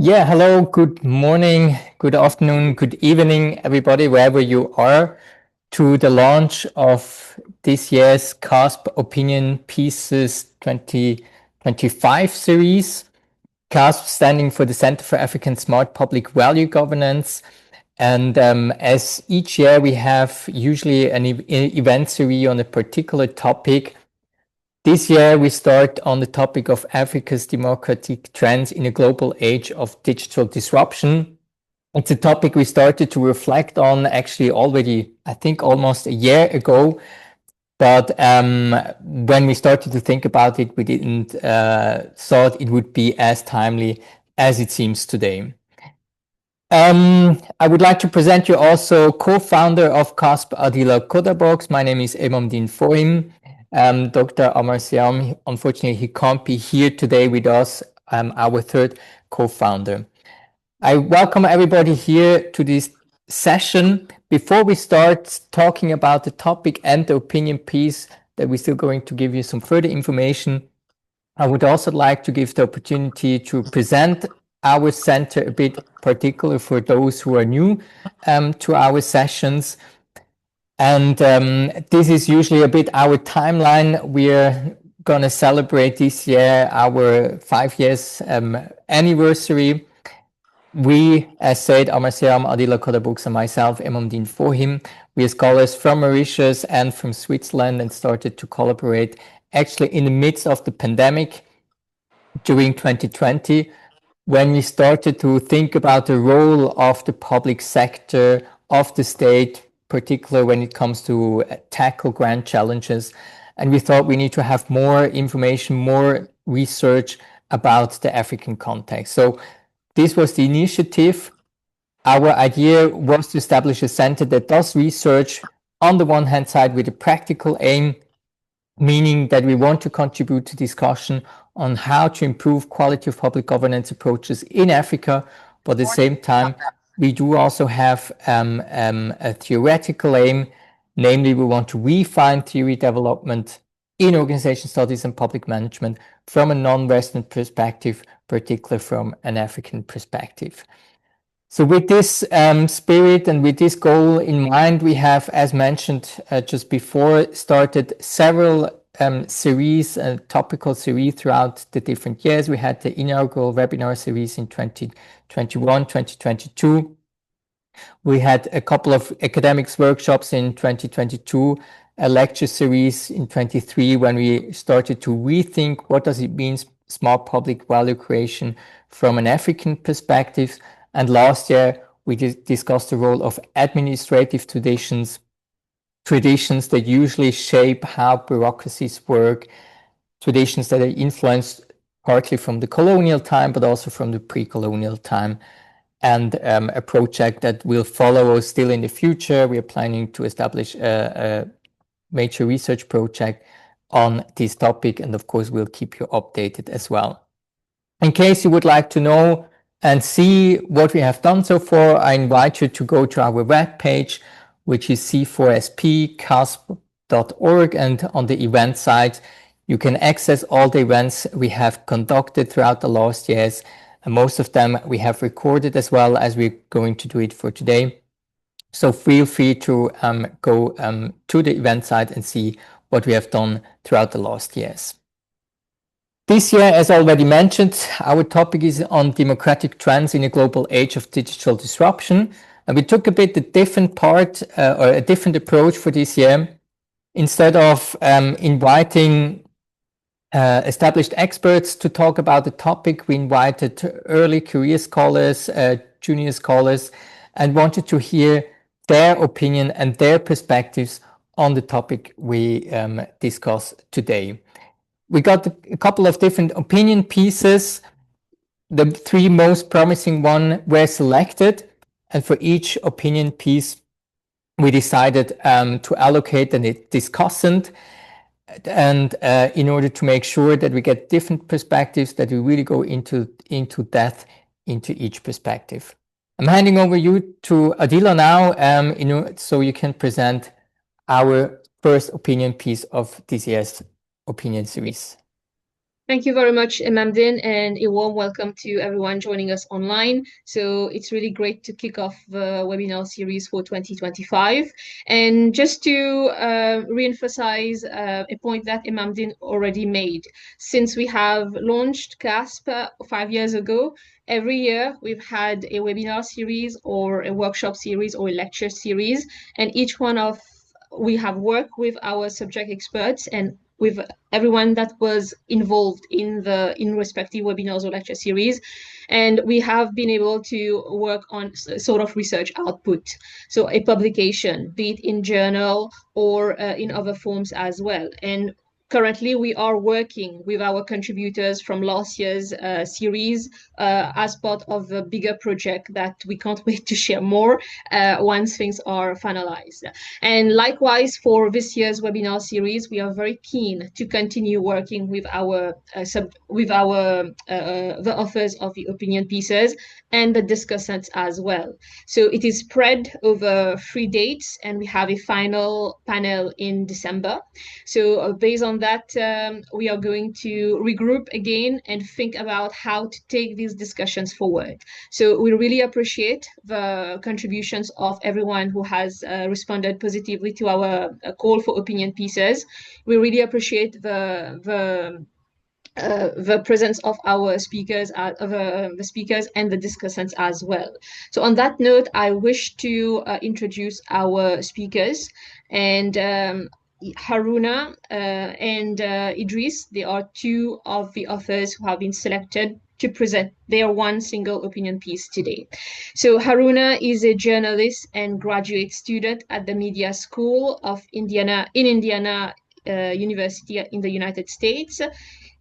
Yeah, hello, good morning, good afternoon, good evening, everybody, wherever you are, to the launch of this year's CASP Opinion Pieces 2025 series. CASP standing for the Center for African Smart Public Value Governance. And as each year, we have usually an event series on a particular topic. This year, we start on the topic of Africa's democratic trends in a global age of digital disruption. It's a topic we started to reflect on actually already, I think, almost a year ago. But when we started to think about it, we didn't thought it would be as timely as it seems today. I would like to present you also co-founder of CASP, Adila Kodabox. My name is Emamdin Fohim. Dr. Amar Siam, unfortunately, he can't be here today with us, our third co-founder. I welcome everybody here to this session. Before we start talking about the topic and the opinion piece, that we're still going to give you some further information, I would also like to give the opportunity to present our center a bit, particularly for those who are new to our sessions. And this is usually a bit our timeline. We're going to celebrate this year our 5 years anniversary. We, as said, Amarsiam, Adila Kodabux, and myself, Emamdin Fohim, we are scholars from Mauritius and from Switzerland and started to collaborate actually in the midst of the pandemic during 2020, when we started to think about the role of the public sector, of the state, particularly when it comes to tackle grand challenges. And we thought we need to have more information, more research about the African context. So this was the initiative. Our idea was to establish a center that does research on the one hand side with a practical aim, meaning that we want to contribute to discussion on how to improve quality of public governance approaches in Africa, but at the same time, we do also have a theoretical aim, namely we want to refine theory development in organization studies and public management from a non-Western perspective, particularly from an African perspective. So with this spirit and with this goal in mind, we have, as mentioned just before, started several series, topical series throughout the different years. We had the inaugural webinar series in 2021, 2022. We had a couple of academics workshops in 2022, a lecture series in 23, when we started to rethink what does it mean smart public value creation from an African perspective. And last year, we discussed the role of administrative traditions that usually shape how bureaucracies work, traditions that are influenced partly from the colonial time, but also from the pre-colonial time. And a project that will follow us still in the future. We are planning to establish a major research project on this topic. And of course, we'll keep you updated as well. In case you would like to know and see what we have done so far, I invite you to go to our webpage, which is c4spcasp.org, and on the event side, you can access all the events we have conducted throughout the last years. And most of them we have recorded as well, as we're going to do it for today. So feel free to go to the event site and see what we have done throughout the last years. This year, as already mentioned, our topic is on democratic trends in a global age of digital disruption. And we took a bit a different part or a different approach for this year. Instead of inviting established experts to talk about the topic, we invited early career scholars, junior scholars, and wanted to hear their opinion and their perspectives on the topic we discuss today. We got a couple of different opinion pieces. The 3 most promising ones were selected, and for each opinion piece, we decided to allocate a discussant, and in order to make sure that we get different perspectives, that we really go into depth into each perspective. I'm handing over you to Adila now, so you can present our first opinion piece of this year's opinion series. Thank you very much, Imamdin, and a warm welcome to everyone joining us online. So it's really great to kick off the webinar series for 2025. And just to re-emphasize a point that Imamdin already made, since we have launched CASP 5 years ago, every year we've had a webinar series or a workshop series or a lecture series, and each one of we have worked with our subject experts and with everyone that was involved in respective webinars or lecture series, and we have been able to work on sort of research output, so a publication, be it in journal or in other forms as well. And currently we are working with our contributors from last year's series as part of a bigger project that we can't wait to share more once things are finalized. And likewise, for this year's webinar series, we are very keen to continue working with the authors of the opinion pieces and the discussants as well. So it is spread over 3 dates, and we have a final panel in December. So based on that, we are going to regroup again and think about how to take these discussions forward. So we really appreciate the contributions of everyone who has responded positively to our call for opinion pieces. We really appreciate the presence of our speakers, the speakers and the discussants as well. So on that note, I wish to introduce our speakers. And Haruna and Idris, they are two of the authors who have been selected to present their one single opinion piece today. So Haruna is a journalist and graduate student at the Media School of Indiana University in the United States.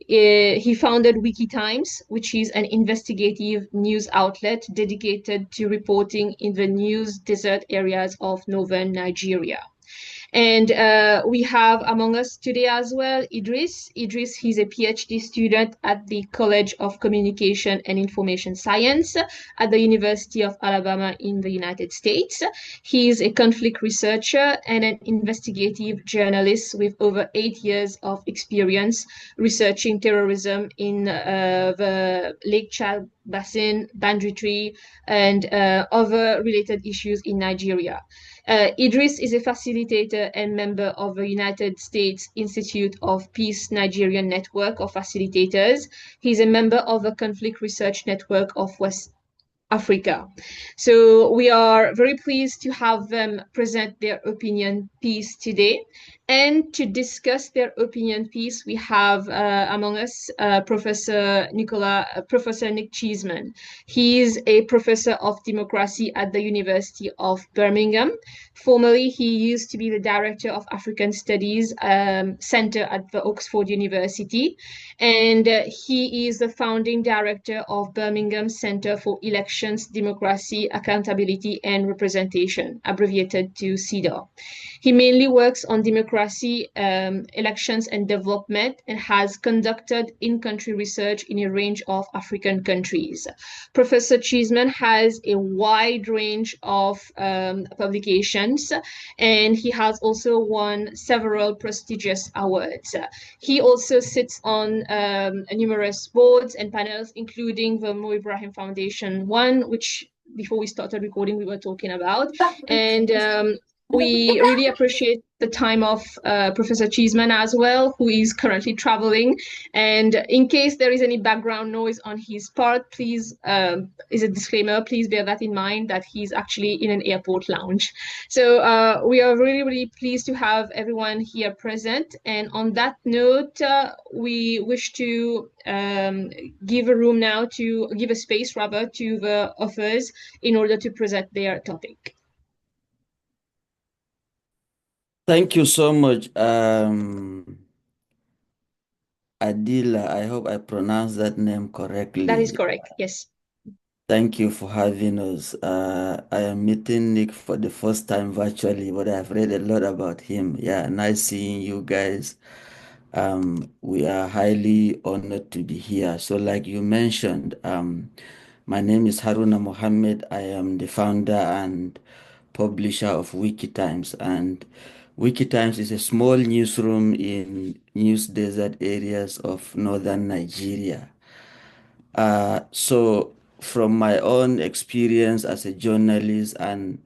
He founded WikkiTimes, which is an investigative news outlet dedicated to reporting in the news desert areas of northern Nigeria. And we have among us today as well Idris. Idris, he's a PhD student at the College of Communication and Information Science at the University of Alabama in the United States. He is a conflict researcher and an investigative journalist with over 8 years of experience researching terrorism in the Lake Chad Basin, banditry, and other related issues in Nigeria. Idris is a facilitator and member of the United States Institute of Peace Nigerian Network of Facilitators. He's a member of the Conflict Research Network of West Africa. So we are very pleased to have them present their opinion piece today. And to discuss their opinion piece, we have among us Professor Nick Cheeseman. He is a professor of democracy at the University of Birmingham. Formerly, he used to be the director of African Studies Center at the Oxford University, and he is the founding director of Birmingham Center for Elections, Democracy, Accountability, and Representation, abbreviated to CEDAR. He mainly works on democracy, elections, and development, and has conducted in-country research in a range of African countries. Professor Cheeseman has a wide range of publications, and he has also won several prestigious awards. He also sits on numerous boards and panels, including the Mo Ibrahim Foundation one, which before we started recording, we were talking about. And we really appreciate the time of Professor Cheeseman as well, who is currently traveling. And in case there is any background noise on his part, please, is a disclaimer, please bear that in mind that he's actually in an airport lounge. So we are really, really pleased to have everyone here present. And on that note, we wish to give a space rather to the authors in order to present their topic. Thank you so much, Adila. I hope I pronounced that name correctly. That is correct, yes. Thank you for having us. I am meeting Nick for the first time virtually, but I've read a lot about him. Yeah, nice seeing you guys. We are highly honored to be here. So like you mentioned, my name is Haruna Mohammed. I am the founder and publisher of WikkiTimes, and WikkiTimes is a small newsroom in news desert areas of northern Nigeria. So from my own experience as a journalist and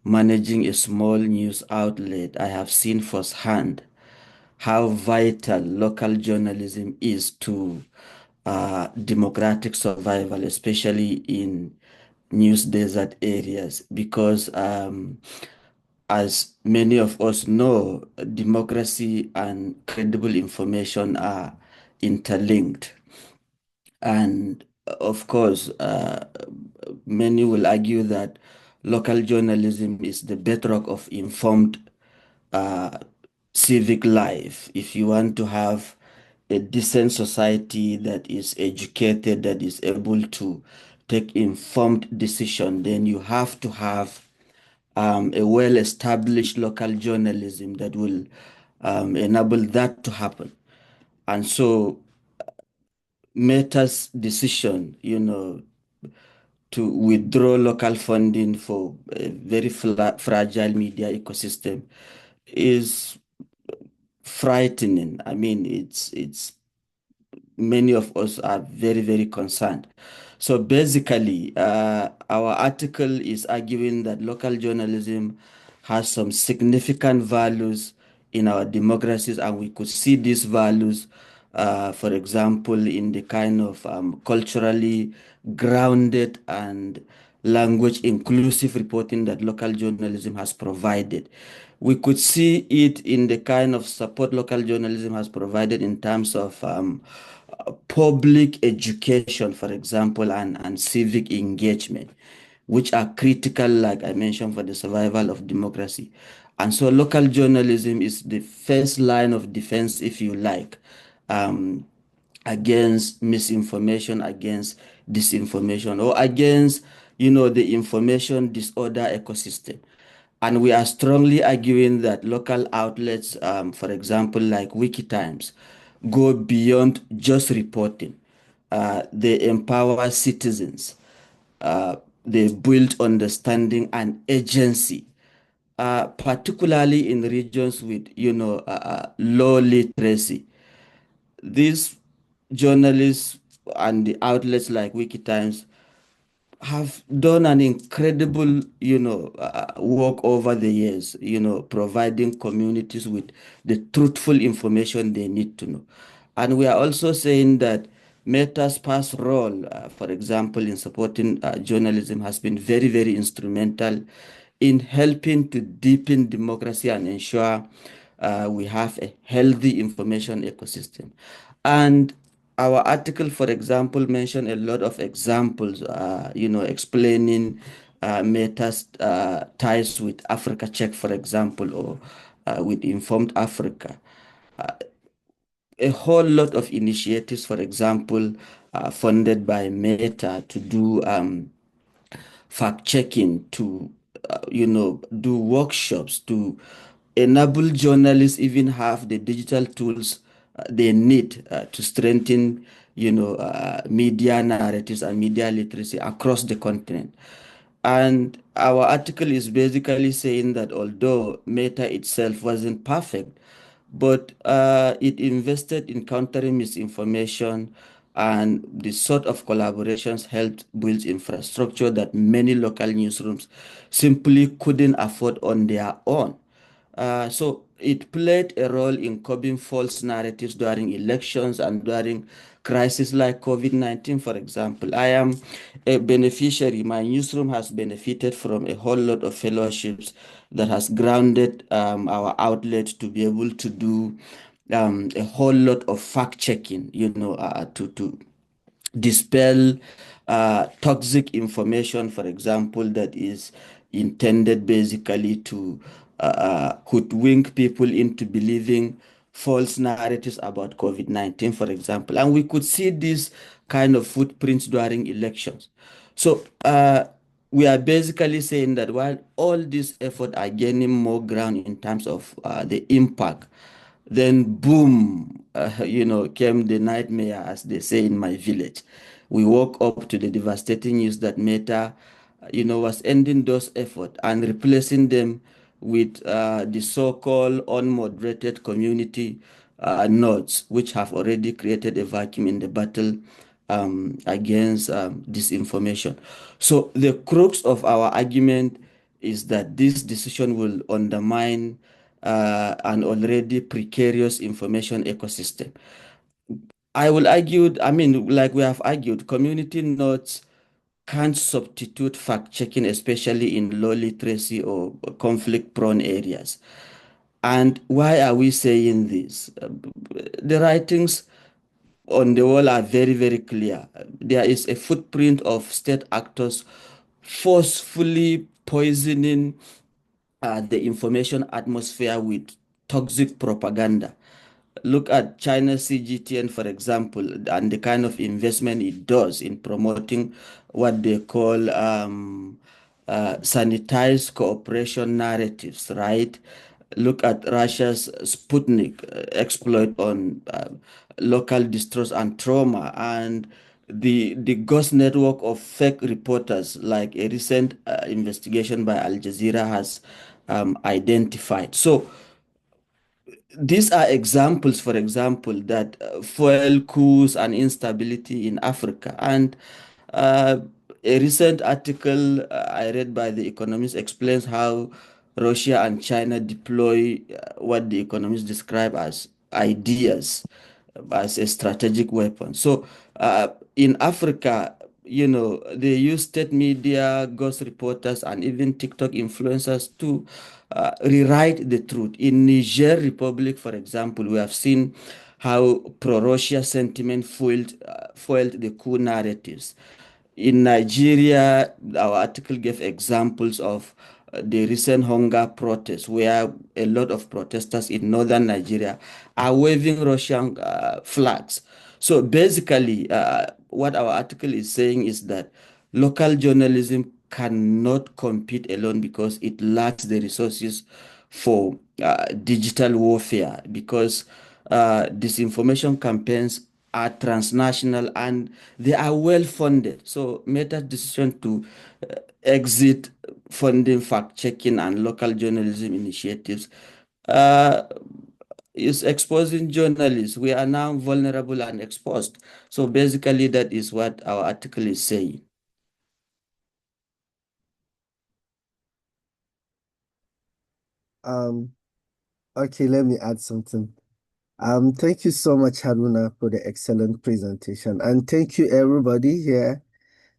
managing a small news outlet, I have seen firsthand how vital local journalism is to democratic survival, especially in news desert areas, because as many of us know, democracy and credible information are interlinked. And of course, many will argue that local journalism is the bedrock of informed uh, civic life. If you want to have a decent society that is educated, that is able to take informed decision, then you have to have a well-established local journalism that will enable that to happen. And so Meta's decision, to withdraw local funding for a very fragile media ecosystem is frightening. I mean, it's many of us are very, very concerned. So basically, our article is arguing that local journalism has some significant values in our democracies, and we could see these values, for example, in the kind of culturally grounded and language inclusive reporting that local journalism has provided. We could see it in the kind of support local journalism has provided in terms of public education, for example, and civic engagement, which are critical, like I mentioned, for the survival of democracy. And so local journalism is the first line of defense, if you like, um, against misinformation, against disinformation, or against, the information disorder ecosystem. And we are strongly arguing that local outlets, for example, like WikkiTimes, go beyond just reporting. They empower citizens. They build understanding and agency, particularly in regions with, low literacy. These journalists and the outlets like WikkiTimes have done an incredible, work over the years, providing communities with the truthful information they need to know. And we are also saying that Meta's past role, for example, in supporting journalism has been very, very instrumental in helping to deepen democracy and ensure we have a healthy information ecosystem. And our article, for example, mentioned a lot of examples, explaining Meta's ties with Africa Check, for example, or with Informed Africa. A whole lot of initiatives, for example, funded by Meta to do fact checking, to do workshops, to enable journalists even have the digital tools they need to strengthen media narratives and media literacy across the continent. And our article is basically saying that although Meta itself wasn't perfect, but it invested in countering misinformation, and the sort of collaborations helped build infrastructure that many local newsrooms simply couldn't afford on their own. So it played a role in curbing false narratives during elections and during crises like COVID-19, for example. I am a beneficiary. My newsroom has benefited from a whole lot of fellowships that has grounded our outlet to be able to do a whole lot of fact checking, to dispel toxic information, for example, that is intended basically to hoodwink people into believing false narratives about COVID-19, for example. And we could see this kind of footprints during elections. So we are basically saying that while all these efforts are gaining more ground in terms of the impact, then boom, came the nightmare, as they say in my village. We woke up to the devastating news that Meta, was ending those efforts and replacing them with the so-called unmoderated community nodes, which have already created a vacuum in the battle against disinformation. So the crux of our argument is that this decision will undermine an already precarious information ecosystem. I will argue, I mean, like we have argued, community nodes can't substitute fact-checking, especially in low literacy or conflict-prone areas. And why are we saying this? The writings on the wall are very, very clear. There is a footprint of state actors forcefully poisoning the information atmosphere with toxic propaganda. Look at China's CGTN, for example, and the kind of investment it does in promoting what they call sanitized cooperation narratives, right? Look at Russia's Sputnik exploit on local distress and trauma, and the ghost network of fake reporters, like a recent investigation by Al Jazeera has identified. So these are examples, for example, that fuel coups and instability in Africa. And uh, a recent article I read by The Economist explains how Russia and China deploy what the economists describe as ideas as a strategic weapon. So in Africa, you know, they use state media, ghost reporters, and even TikTok influencers to rewrite the truth. In Niger Republic, for example, we have seen how pro-Russia sentiment foiled the coup narratives. In Nigeria, our article gave examples of the recent hunger protests, where a lot of protesters in northern Nigeria are waving Russian flags. So basically, what our article is saying is that local journalism cannot compete alone because it lacks the resources for digital warfare, because disinformation campaigns are transnational and they are well funded. So Meta's decision to exit funding fact-checking and local journalism initiatives uh, is exposing journalists. We are now vulnerable and exposed. So basically, that is what our article is saying. Okay, let me add something. Thank you so much, Haruna, for the excellent presentation. And thank you, everybody here.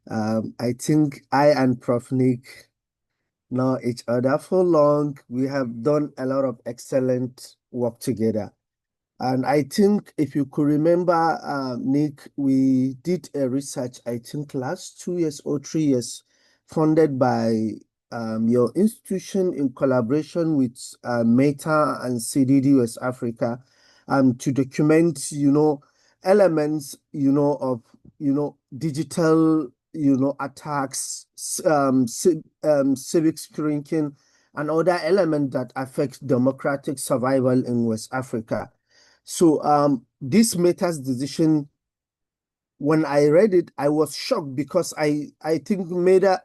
I think I and Prof. Nick know each other for long. We have done a lot of excellent work together. And I think if you could remember, Nick, we did a research, I think last 2 years or 3 years, funded by your institution in collaboration with Meta and CDD West Africa, to document, elements, of, digital, attacks, civic shrinking, and other elements that affect democratic survival in West Africa. So this Meta's decision, when I read it, I was shocked because I think Meta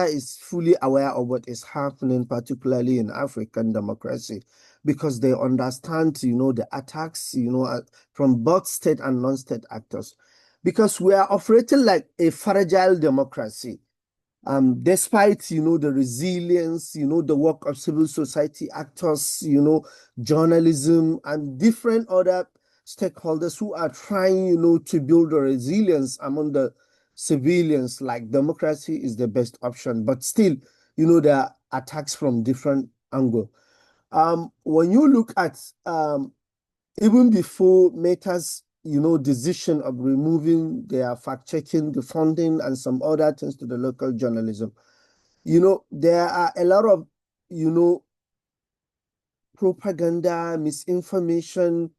is fully aware of what is happening, particularly in African democracy, because they understand, the attacks, from both state and non-state actors, because we are operating like a fragile democracy. Despite, the resilience, the work of civil society actors, journalism and different other stakeholders who are trying, to build a resilience among the civilians, like democracy is the best option, but still, there are attacks from different angles. When you look at, even before Meta's decision of removing their fact-checking, the funding, and some other things to the local journalism, there are a lot of, propaganda, misinformation,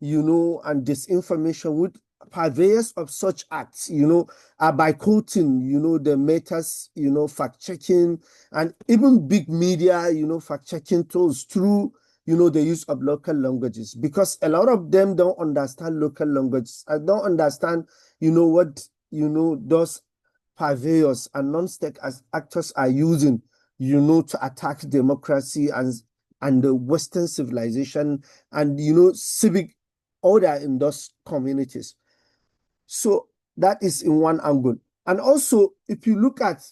and disinformation with purveyors of such acts, are by quoting, the Meta's, fact-checking, and even big media, fact-checking tools through the use of local languages, because a lot of them don't understand local languages. I don't understand, what, those purveyors and non-state actors are using, to attack democracy and the Western civilization and, civic order in those communities. So that is in one angle. And also, if you look at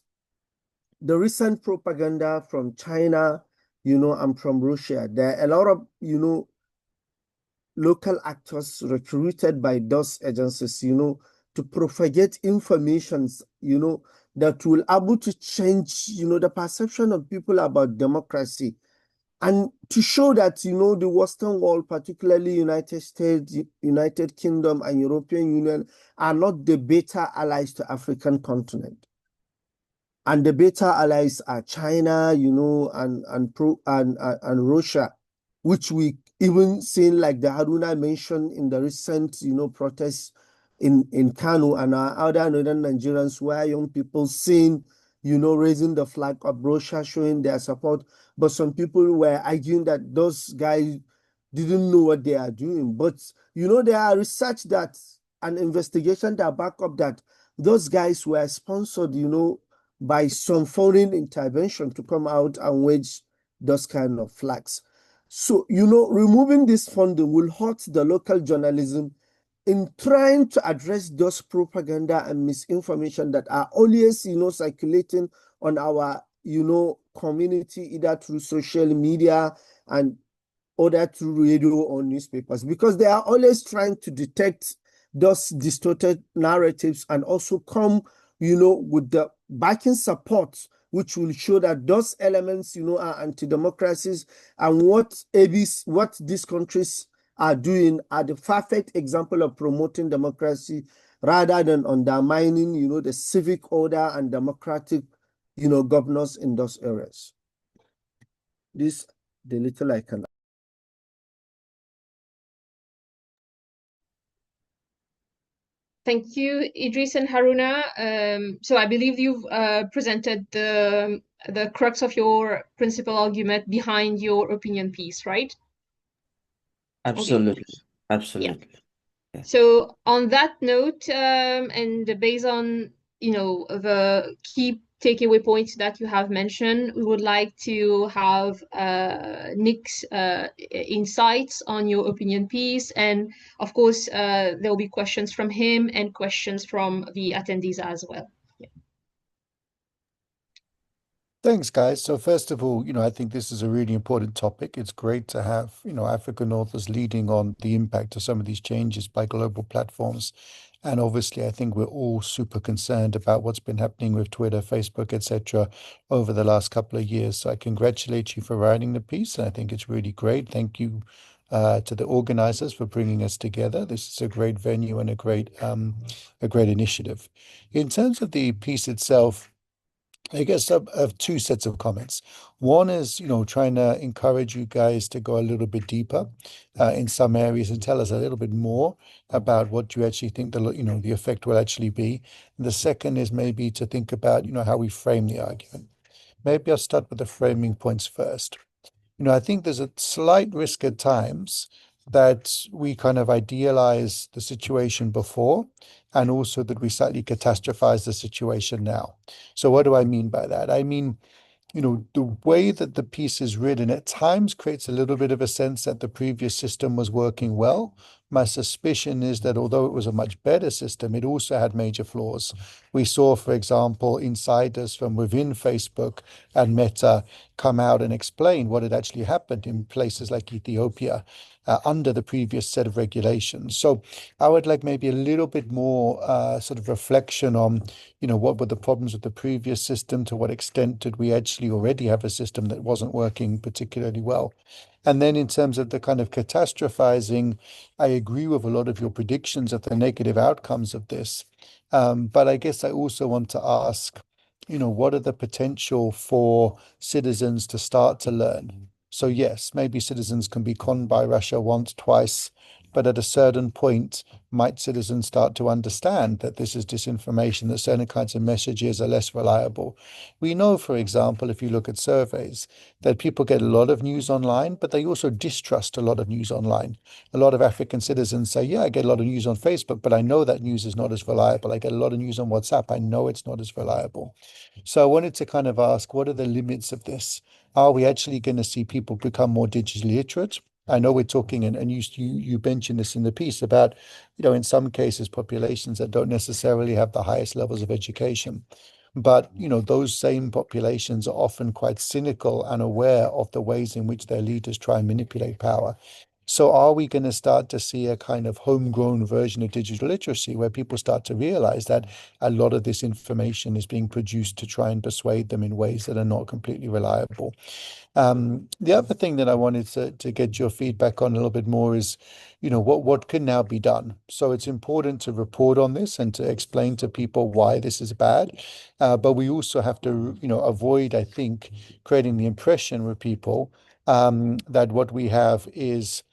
the recent propaganda from China, and from Russia, there are a lot of, local actors recruited by those agencies, to propagate informations, that will able to change, the perception of people about democracy and to show that, the Western world, particularly United States, United Kingdom, and European Union are not the better allies to African continent. And the better allies are China, and Russia, which we even seen like the Haruna mentioned in the recent, protests in Kano and other northern Nigerians where young people seen, raising the flag of Russia, showing their support. But some people were arguing that those guys didn't know what they are doing. But, there are research that and investigation that back up that those guys were sponsored, by some foreign intervention to come out and wage those kind of flags. So, removing this funding will hurt the local journalism in trying to address those propaganda and misinformation that are always, circulating on our, community, either through social media and other through radio or newspapers, because they are always trying to detect those distorted narratives and also come, with the backing support, which will show that those elements, are anti-democracies and what these countries are doing are the perfect example of promoting democracy rather than undermining, the civic order and democratic, governance in those areas. This, the little I can. Thank you, Idris and Haruna. So I believe you've presented the crux of your principal argument behind your opinion piece, right? Absolutely. Okay. Absolutely. Yeah. So on that note, and based on, the key takeaway points that you have mentioned, we would like to have Nick's insights on your opinion piece. And of course, there will be questions from him and questions from the attendees as well. Thanks, guys. So first of all, I think this is a really important topic. It's great to have, African authors leading on the impact of some of these changes by global platforms. And obviously, I think we're all super concerned about what's been happening with Twitter, Facebook, etc., over the last couple of years. So I congratulate you for writing the piece. And I think it's really great. Thank you to the organizers for bringing us together. This is a great venue and a great initiative. In terms of the piece itself, I guess I have two sets of comments. One is, trying to encourage you guys to go a little bit deeper in some areas and tell us a little bit more about what you actually think the effect will actually be. And the second is maybe to think about, how we frame the argument. Maybe I'll start with the framing points first. I think there's a slight risk at times that we kind of idealize the situation before and also that we slightly catastrophize the situation now. So what do I mean by that? I mean, the way that the piece is written at times creates a little bit of a sense that the previous system was working well. My suspicion is that although it was a much better system, it also had major flaws. We saw, for example, insiders from within Facebook and Meta come out and explain what had actually happened in places like Ethiopia under the previous set of regulations. So I would like maybe a little bit more sort of reflection on, what were the problems with the previous system? To what extent did we actually already have a system that wasn't working particularly well? And then in terms of the kind of catastrophizing, I agree with a lot of your predictions of the negative outcomes of this. But I guess I also want to ask, what are the potential for citizens to start to learn? So yes, maybe citizens can be conned by Russia once, twice, but at a certain point, might citizens start to understand that this is disinformation, that certain kinds of messages are less reliable? We know, for example, if you look at surveys, that people get a lot of news online, but they also distrust a lot of news online. A lot of African citizens say, yeah, I get a lot of news on Facebook, but I know that news is not as reliable. I get a lot of news on WhatsApp. I know it's not as reliable. So I wanted to kind of ask, what are the limits of this? Are we actually going to see people become more digitally literate? I know we're talking, and you mentioned this in the piece about, in some cases, populations that don't necessarily have the highest levels of education. But, those same populations are often quite cynical and aware of the ways in which their leaders try and manipulate power. So are we going to start to see a kind of homegrown version of digital literacy where people start to realize that a lot of this information is being produced to try and persuade them in ways that are not completely reliable? The other thing that I wanted to get your feedback on a little bit more is, what can now be done? So it's important to report on this and to explain to people why this is bad. But we also have to, avoid, I think, creating the impression with people that what we have is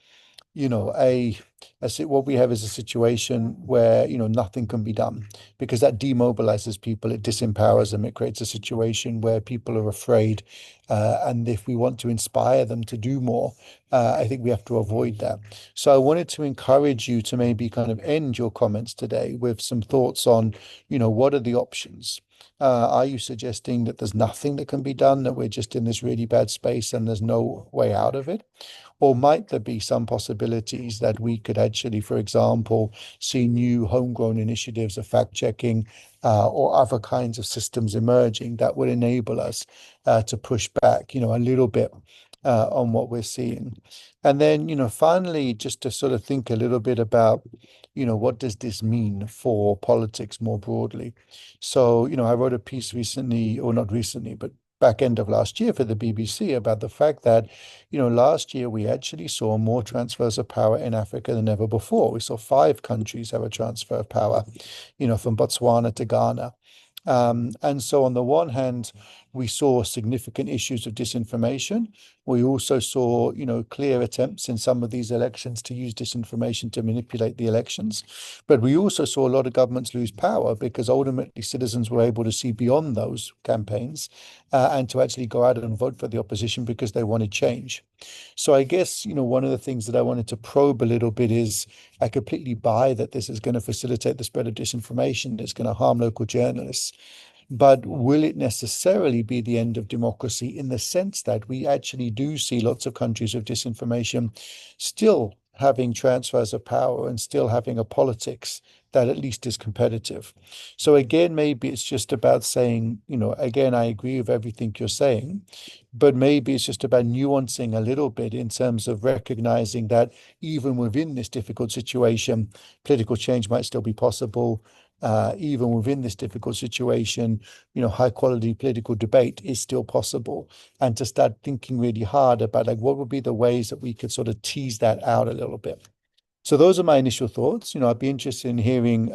what we have is a situation where nothing can be done, because that demobilizes people, it disempowers them, it creates a situation where people are afraid, and if we want to inspire them to do more, I think we have to avoid that. So I wanted to encourage you to maybe kind of end your comments today with some thoughts on what are the options. Are you suggesting that there's nothing that can be done, that we're just in this really bad space and there's no way out of it? Or might there be some possibilities that we could actually, for example, see new homegrown initiatives of fact checking or other kinds of systems emerging that would enable us to push back, a little bit on what we're seeing? And then, finally, just to sort of think a little bit about, what does this mean for politics more broadly? So, I wrote a piece recently, or not recently, but back end of last year for the BBC about the fact that, last year we actually saw more transfers of power in Africa than ever before. We saw 5 countries have a transfer of power, from Botswana to Ghana. And so on the one hand, we saw significant issues of disinformation. We also saw, clear attempts in some of these elections to use disinformation to manipulate the elections. But we also saw a lot of governments lose power because ultimately citizens were able to see beyond those campaigns and to actually go out and vote for the opposition because they wanted change. So I guess, one of the things that I wanted to probe a little bit is I completely buy that this is going to facilitate the spread of disinformation. It's going to harm local journalists. But will it necessarily be the end of democracy, in the sense that we actually do see lots of countries of disinformation still having transfers of power and still having a politics that at least is competitive? So again, maybe it's just about saying, again, I agree with everything you're saying, but maybe it's just about nuancing a little bit in terms of recognizing that even within this difficult situation, political change might still be possible. Even within this difficult situation, high quality political debate is still possible, and to start thinking really hard about what would be the ways that we could sort of tease that out a little bit. So those are my initial thoughts. I'd be interested in hearing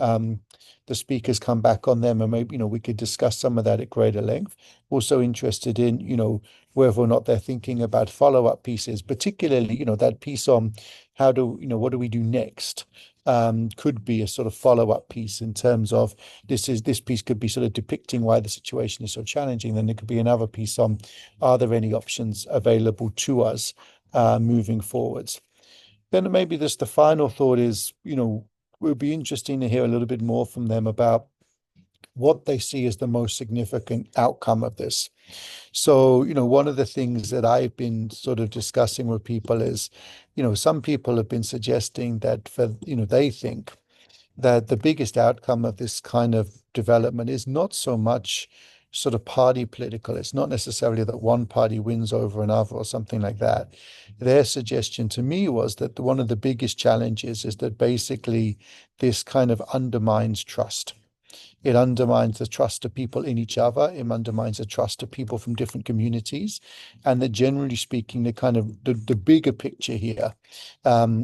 the speakers come back on them, and maybe, we could discuss some of that at greater length. Also interested in, whether or not they're thinking about follow-up pieces, particularly, that piece on what do we do next? Could be a sort of follow-up piece in terms of this piece could be sort of depicting why the situation is so challenging. Then there could be another piece on, are there any options available to us moving forwards? Then maybe just the final thought is, it would be interesting to hear a little bit more from them about what they see as the most significant outcome of this. So, one of the things that I've been sort of discussing with people is, some people have been suggesting that they think that the biggest outcome of this kind of development is not so much sort of party political. It's not necessarily that one party wins over another or something like that. Their suggestion to me was that one of the biggest challenges is that basically this kind of undermines trust. It undermines the trust of people in each other. It undermines the trust of people from different communities. And that generally speaking, the bigger picture here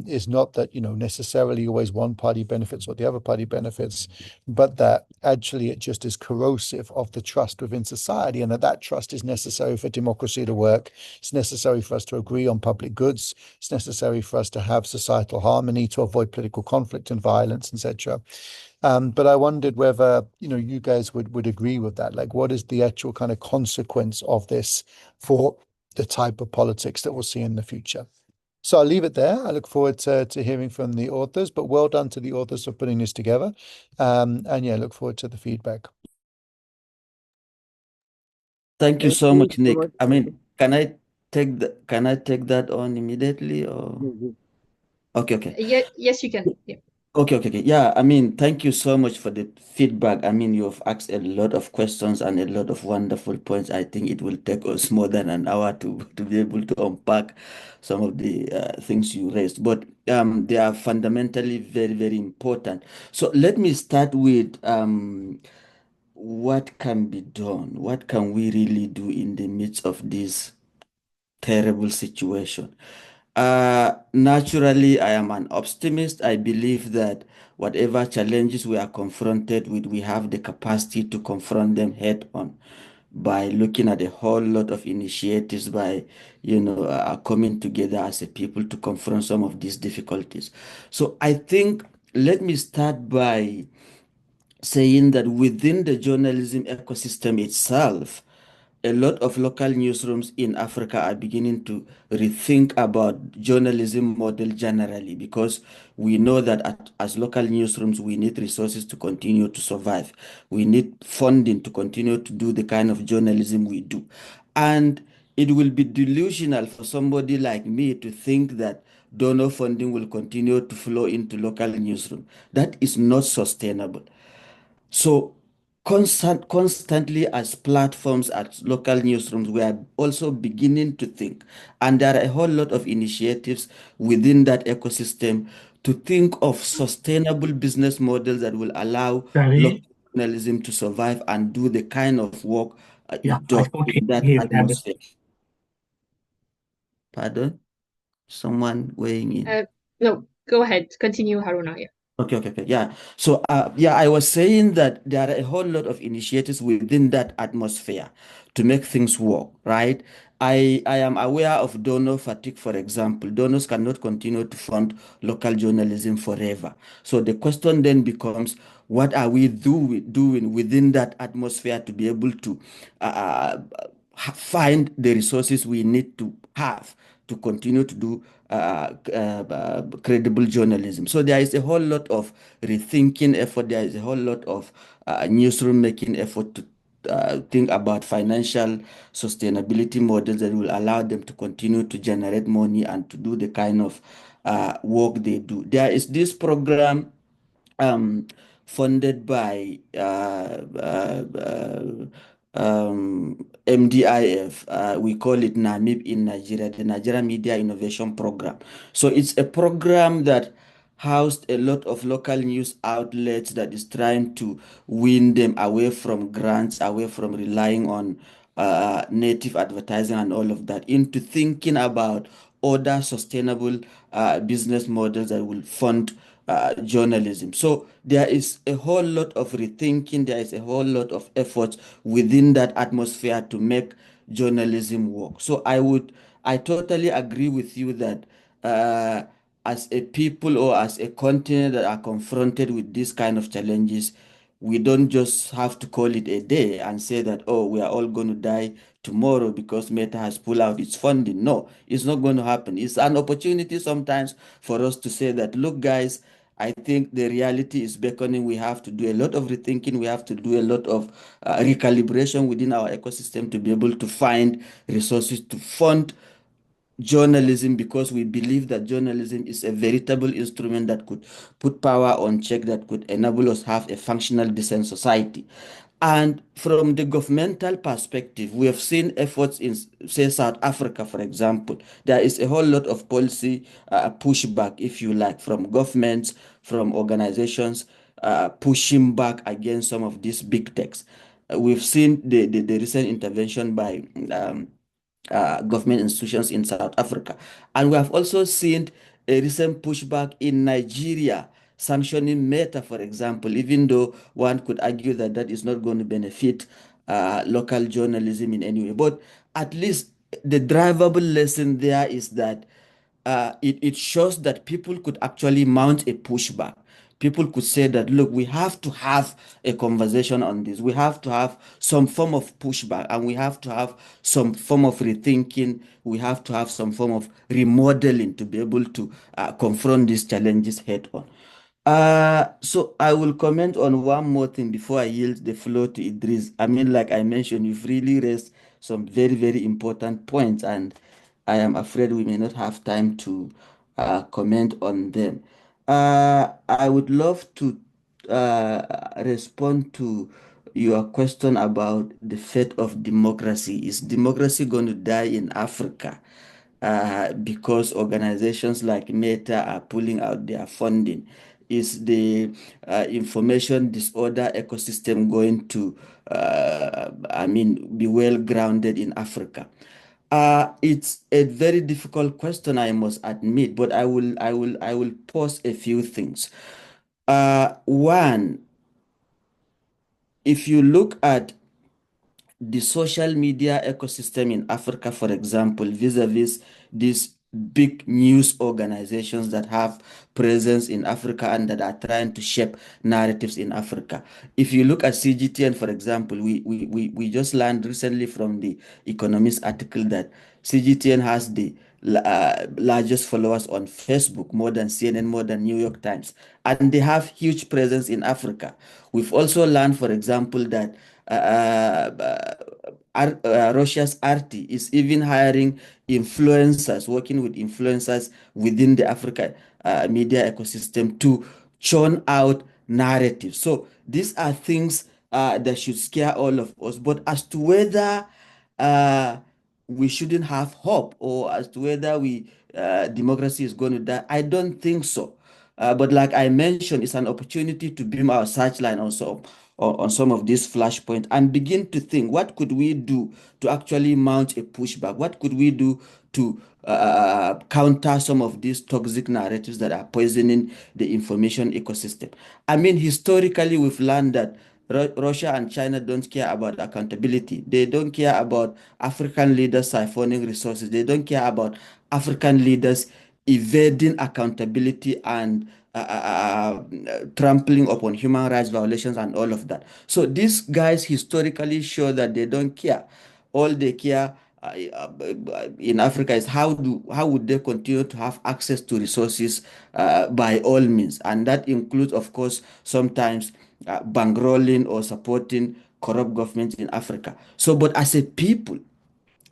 is not that, necessarily always one party benefits or the other party benefits, but that actually it just is corrosive of the trust within society, and that trust is necessary for democracy to work. It's necessary for us to agree on public goods. It's necessary for us to have societal harmony, to avoid political conflict and violence, etc. But I wondered whether, you guys would agree with that. Like, what is the actual kind of consequence of this for the type of politics that we'll see in the future? So I'll leave it there. I look forward to hearing from the authors, but well done to the authors for putting this together. And yeah, look forward to the feedback. Thank you Thank so you much, so Nick. much. I mean, can I take that on immediately or? Mhm. Okay. Yeah, yes, you can. Yeah. Okay. Yeah, I mean, thank you so much for the feedback. I mean, you've asked a lot of questions and a lot of wonderful points. I think it will take us more than an hour to be able to unpack some of the things you raised, but they are fundamentally very, very important. So let me start with what can be done? What can we really do in the midst of this terrible situation? Naturally, I am an optimist. I believe that whatever challenges we are confronted with, we have the capacity to confront them head on by looking at a whole lot of initiatives, by coming together as a people to confront some of these difficulties. So I think let me start by saying that within the journalism ecosystem itself, a lot of local newsrooms in Africa are beginning to rethink about journalism model generally, because we know that as local newsrooms, we need resources to continue to survive. We need funding to continue to do the kind of journalism we do. And it will be delusional for somebody like me to think that donor funding will continue to flow into local newsroom. That is not sustainable. So constantly as platforms, as local newsrooms, we are also beginning to think, and there are a whole lot of initiatives within that ecosystem to think of sustainable business models that will allow local journalism to survive and do the kind of work it does in that atmosphere. Pardon? Someone weighing in. No, go ahead. Continue, Haruna. Yeah. Okay. Yeah. So, I was saying that there are a whole lot of initiatives within that atmosphere to make things work, right? I am aware of donor fatigue, for example. Donors cannot continue to fund local journalism forever. So the question then becomes, what are we doing within that atmosphere to be able to find the resources we need to have to continue to do credible journalism. So there is a whole lot of rethinking effort. There is a whole lot of newsroom making effort to think about financial sustainability models that will allow them to continue to generate money and to do the kind of work they do. There is this program funded by MDIF. We call it NAMIP in Nigeria, the Nigeria Media Innovation Program. So it's a program that housed a lot of local news outlets that is trying to win them away from grants, away from relying on native advertising and all of that, into thinking about other sustainable business models that will fund journalism. So there is a whole lot of rethinking, there is a whole lot of effort within that atmosphere to make journalism work. So I totally agree with you that as a people or as a continent that are confronted with this kind of challenges, we don't just have to call it a day and say that, oh, we are all going to die tomorrow because Meta has pulled out its funding. No, it's not going to happen. It's an opportunity sometimes for us to say that, look, guys, I think the reality is beckoning. We have to do a lot of rethinking. We have to do a lot of recalibration within our ecosystem to be able to find resources to fund journalism, because we believe that journalism is a veritable instrument that could put power on check, that could enable us have a functional, decent society. And from the governmental perspective, we have seen efforts in, say, South Africa, for example. There is a whole lot of policy pushback, if you like, from governments, from organizations, pushing back against some of these big techs. We've seen the recent intervention by government institutions in South Africa. And we have also seen a recent pushback in Nigeria sanctioning Meta, for example, even though one could argue that that is not going to benefit local journalism in any way. But at least the drivable lesson there is that it shows that people could actually mount a pushback. People could say that, look, we have to have a conversation on this. We have to have some form of pushback, and we have to have some form of rethinking. We have to have some form of remodeling to be able to confront these challenges head on. So I will comment on one more thing before I yield the floor to Idris. I mean, like I mentioned, you've really raised some very, very important points, and I am afraid we may not have time to comment on them. I would love to respond to your question about the fate of democracy. Is democracy going to die in Africa because organizations like Meta are pulling out their funding? Is the information disorder ecosystem going to, be well grounded in Africa? It's a very difficult question, I must admit, but I will pose a few things. One, if you look at the social media ecosystem in Africa, for example, vis-a-vis these big news organizations that have presence in Africa and that are trying to shape narratives in Africa. If you look at CGTN, for example, we just learned recently from the Economist article that CGTN has the largest followers on Facebook, more than CNN, more than New York Times, and they have huge presence in Africa. We've also learned, for example, that Russia's RT is even hiring influencers, working with influencers within the Africa media ecosystem to churn out narratives. So these are things that should scare all of us. But as to whether uh, we shouldn't have hope, or as to whether democracy is going to die, I don't think so. But like I mentioned, it's an opportunity to beam our searchlight also on some of these flashpoints and begin to think, what could we do to actually mount a pushback? What could we do to counter some of these toxic narratives that are poisoning the information ecosystem? I mean, historically, we've learned that Russia and China don't care about accountability. They don't care about African leaders siphoning resources. They don't care about African leaders evading accountability and trampling upon human rights violations and all of that. So these guys historically show that they don't care. All they care in Africa is how would they continue to have access to resources by all means, and that includes, of course, sometimes bankrolling or supporting corrupt governments in Africa. So, but as a people,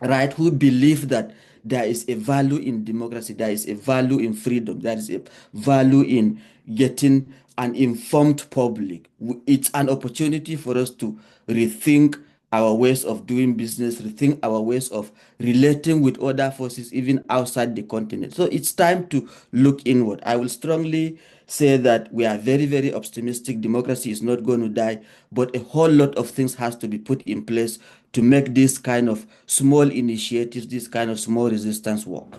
right, who believe that there is a value in democracy, there is a value in freedom, there is a value in getting an informed public. It's an opportunity for us to rethink our ways of doing business, rethink our ways of relating with other forces, even outside the continent. So it's time to look inward. I will strongly say that we are very, very optimistic. Democracy is not going to die, but a whole lot of things has to be put in place to make this kind of small initiatives, this kind of small resistance work.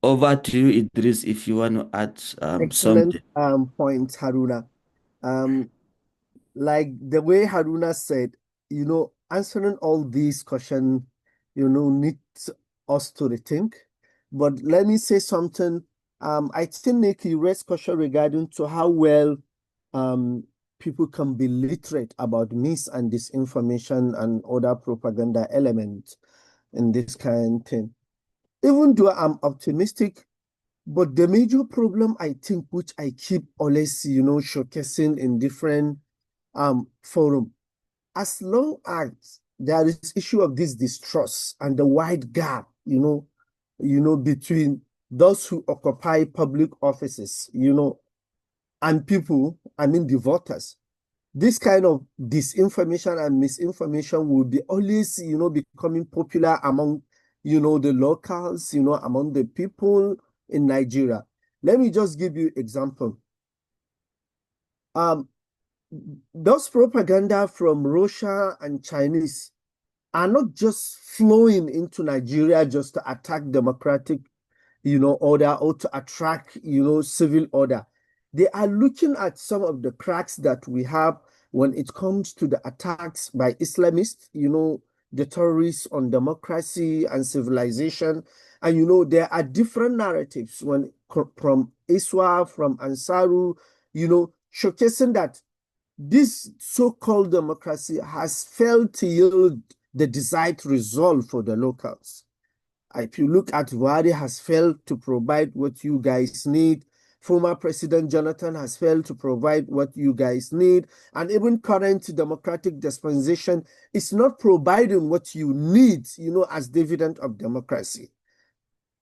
Over to you, Idris, if you want to add Excellent something. point, Haruna. Like the way Haruna said, answering all these questions, needs us to rethink. But let me say something. I think, Nick, you raised question regarding to how well people can be literate about mis and disinformation and other propaganda elements in this kind of thing. Even though I'm optimistic, but the major problem, I think, which I keep always, showcasing in different forum, as long as there is issue of this distrust and the wide gap, between those who occupy public offices, and people, the voters, this kind of disinformation and misinformation will be always, becoming popular among, the locals, among the people in Nigeria. Let me just give you example. Those propaganda from Russia and Chinese are not just flowing into Nigeria just to attack democratic, order or to attract, civil order. They are looking at some of the cracks that we have when it comes to the attacks by Islamists, the terrorists on democracy and civilization. And, there are different narratives from ISWA, from Ansaru, showcasing that this so-called democracy has failed to yield the desired result for the locals. If you look at Buhari has failed to provide what you guys need. Former President Jonathan has failed to provide what you guys need. And even current democratic dispensation is not providing what you need, as dividend of democracy.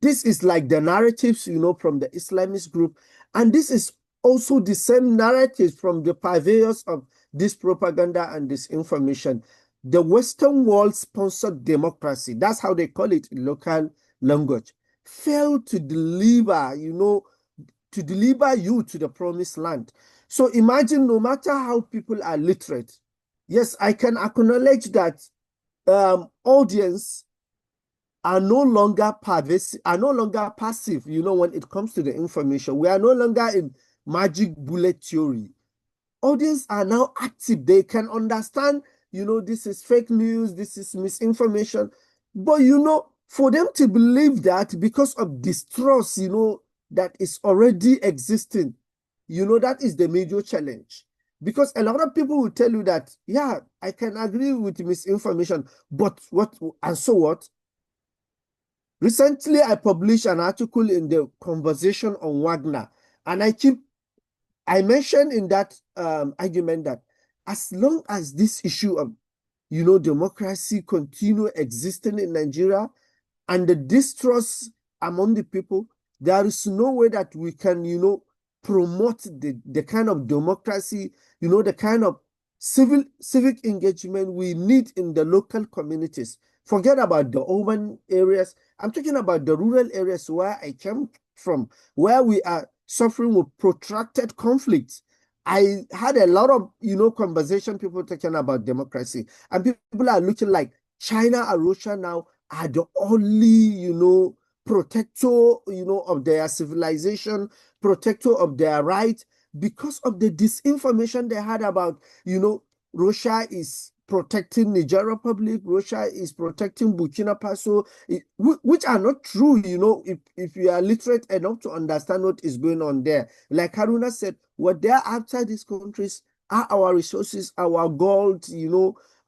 This is like the narratives, from the Islamist group. And this is also the same narrative from the purveyors of this propaganda and this information. The Western world sponsored democracy, that's how they call it in local language, failed to deliver, to deliver you to the promised land. So imagine, no matter how people are literate, yes, I can acknowledge that audience are no longer passive, when it comes to the information. We are no longer in magic bullet theory. Audience are now active. They can understand, this is fake news, this is misinformation. But, for them to believe that because of distrust, that is already existing, that is the major challenge. Because a lot of people will tell you that, yeah, I can agree with misinformation, but what, and so what? Recently, I published an article in the Conversation on Wagner, and I mentioned in that argument that as long as this issue of, democracy continue existing in Nigeria and the distrust among the people, there is no way that we can, promote the kind of democracy, the kind of civic engagement we need in the local communities. Forget about the urban areas. I'm talking about the rural areas where I came from, where we are suffering with protracted conflicts. I had a lot of, conversation, people talking about democracy, and people are looking like China and Russia now are the only, protector, of their civilization, protector of their rights, because of the disinformation they had about, Russia is protecting Niger Republic, Russia is protecting Burkina Faso, which are not true, if you are literate enough to understand what is going on there. Like Haruna said, what they're after these countries are our resources, our gold,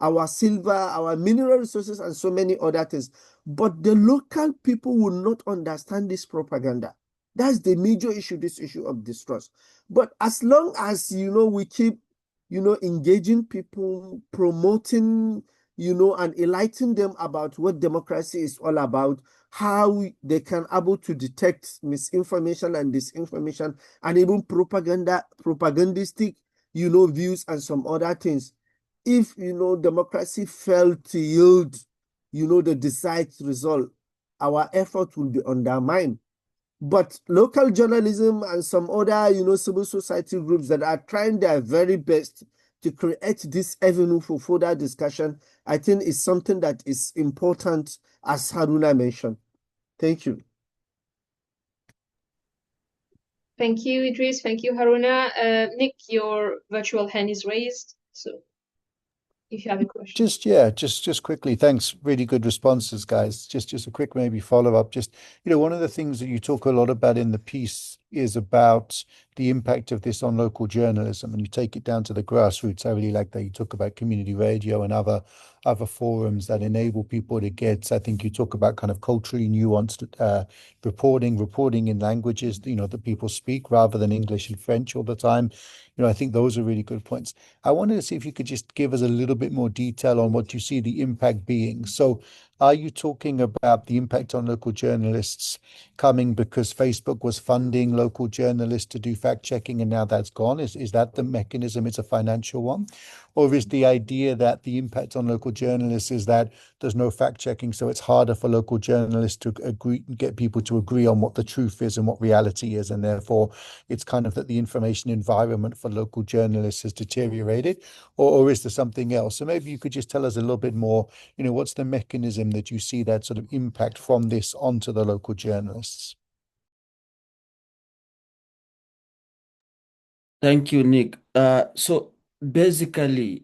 our silver, our mineral resources, and so many other things. But the local people will not understand this propaganda. That's the major issue, this issue of distrust. But as long as, we keep, engaging people, promoting, and enlightening them about what democracy is all about, how they can able to detect misinformation and disinformation, and even propagandistic, views and some other things. If, democracy failed to yield, the desired result, our effort will be undermined. But local journalism and some other, civil society groups that are trying their very best to create this avenue for further discussion, I think is something that is important, as Haruna mentioned. Thank you. Thank you, Idris. Thank you, Haruna. Nick, your virtual hand is raised. So if you have a question. Just quickly, thanks. Really good responses, guys. Just a quick maybe follow-up. One of the things that you talk a lot about in the piece is about the impact of this on local journalism, and you take it down to the grassroots. I really like that you talk about community radio and other forums that enable people to get, I think you talk about kind of culturally nuanced reporting in languages, that people speak rather than English and French all the time. I think those are really good points. I wanted to see if you could just give us a little bit more detail on what you see the impact being. So Are you talking about the impact on local journalists coming because Facebook was funding local journalists to do fact checking and now that's gone? Is that the mechanism? It's a financial one? Or is the idea that the impact on local journalists is that there's no fact checking, so it's harder for local journalists to get people to agree on what the truth is and what reality is, and therefore it's kind of that the information environment for local journalists has deteriorated, or is there something else? So maybe you could just tell us a little bit more, what's the mechanism that you see that sort of impact from this onto the local journalists? Thank you, Nick. So basically,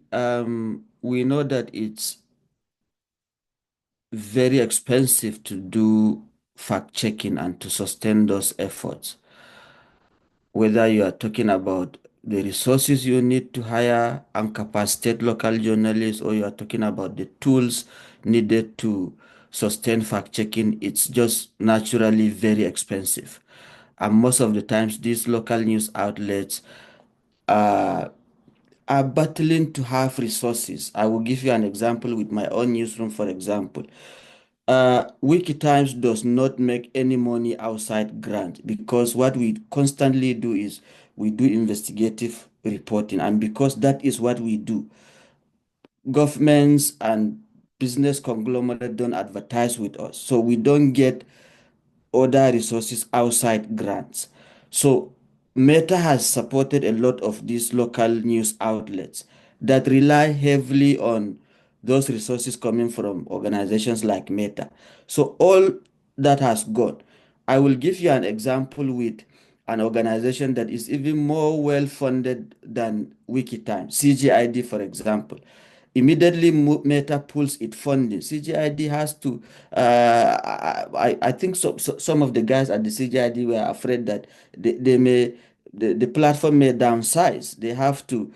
we know that it's very expensive to do fact checking and to sustain those efforts. Whether you are talking about the resources you need to hire and capacitate local journalists, or you are talking about the tools needed to sustain fact checking, it's just naturally very expensive. And most of the times, these local news outlets are battling to have resources. I will give you an example with my own newsroom, for example. WikkiTimes does not make any money outside grant, because what we constantly do is we do investigative reporting, and because that is what we do, governments and business conglomerates don't advertise with us, so we don't get other resources outside grants. So Meta has supported a lot of these local news outlets that rely heavily on those resources coming from organizations like Meta. So all that has gone. I will give you an example with an organization that is even more well funded than WikkiTimes, CGID, for example. Immediately Meta pulls its funding, CGID has to, I think some of the guys at the CGID were afraid that the platform may downsize. They have to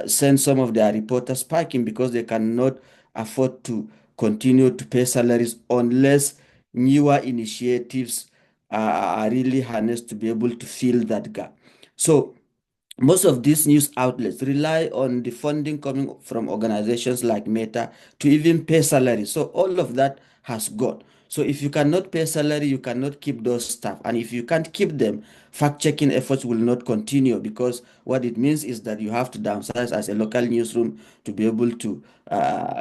send some of their reporters packing because they cannot afford to continue to pay salaries unless newer initiatives are really harnessed to be able to fill that gap. So most of these news outlets rely on the funding coming from organizations like Meta to even pay salaries. So all of that has gone. So if you cannot pay salary, you cannot keep those staff. And if you can't keep them, fact-checking efforts will not continue, because what it means is that you have to downsize as a local newsroom to be able to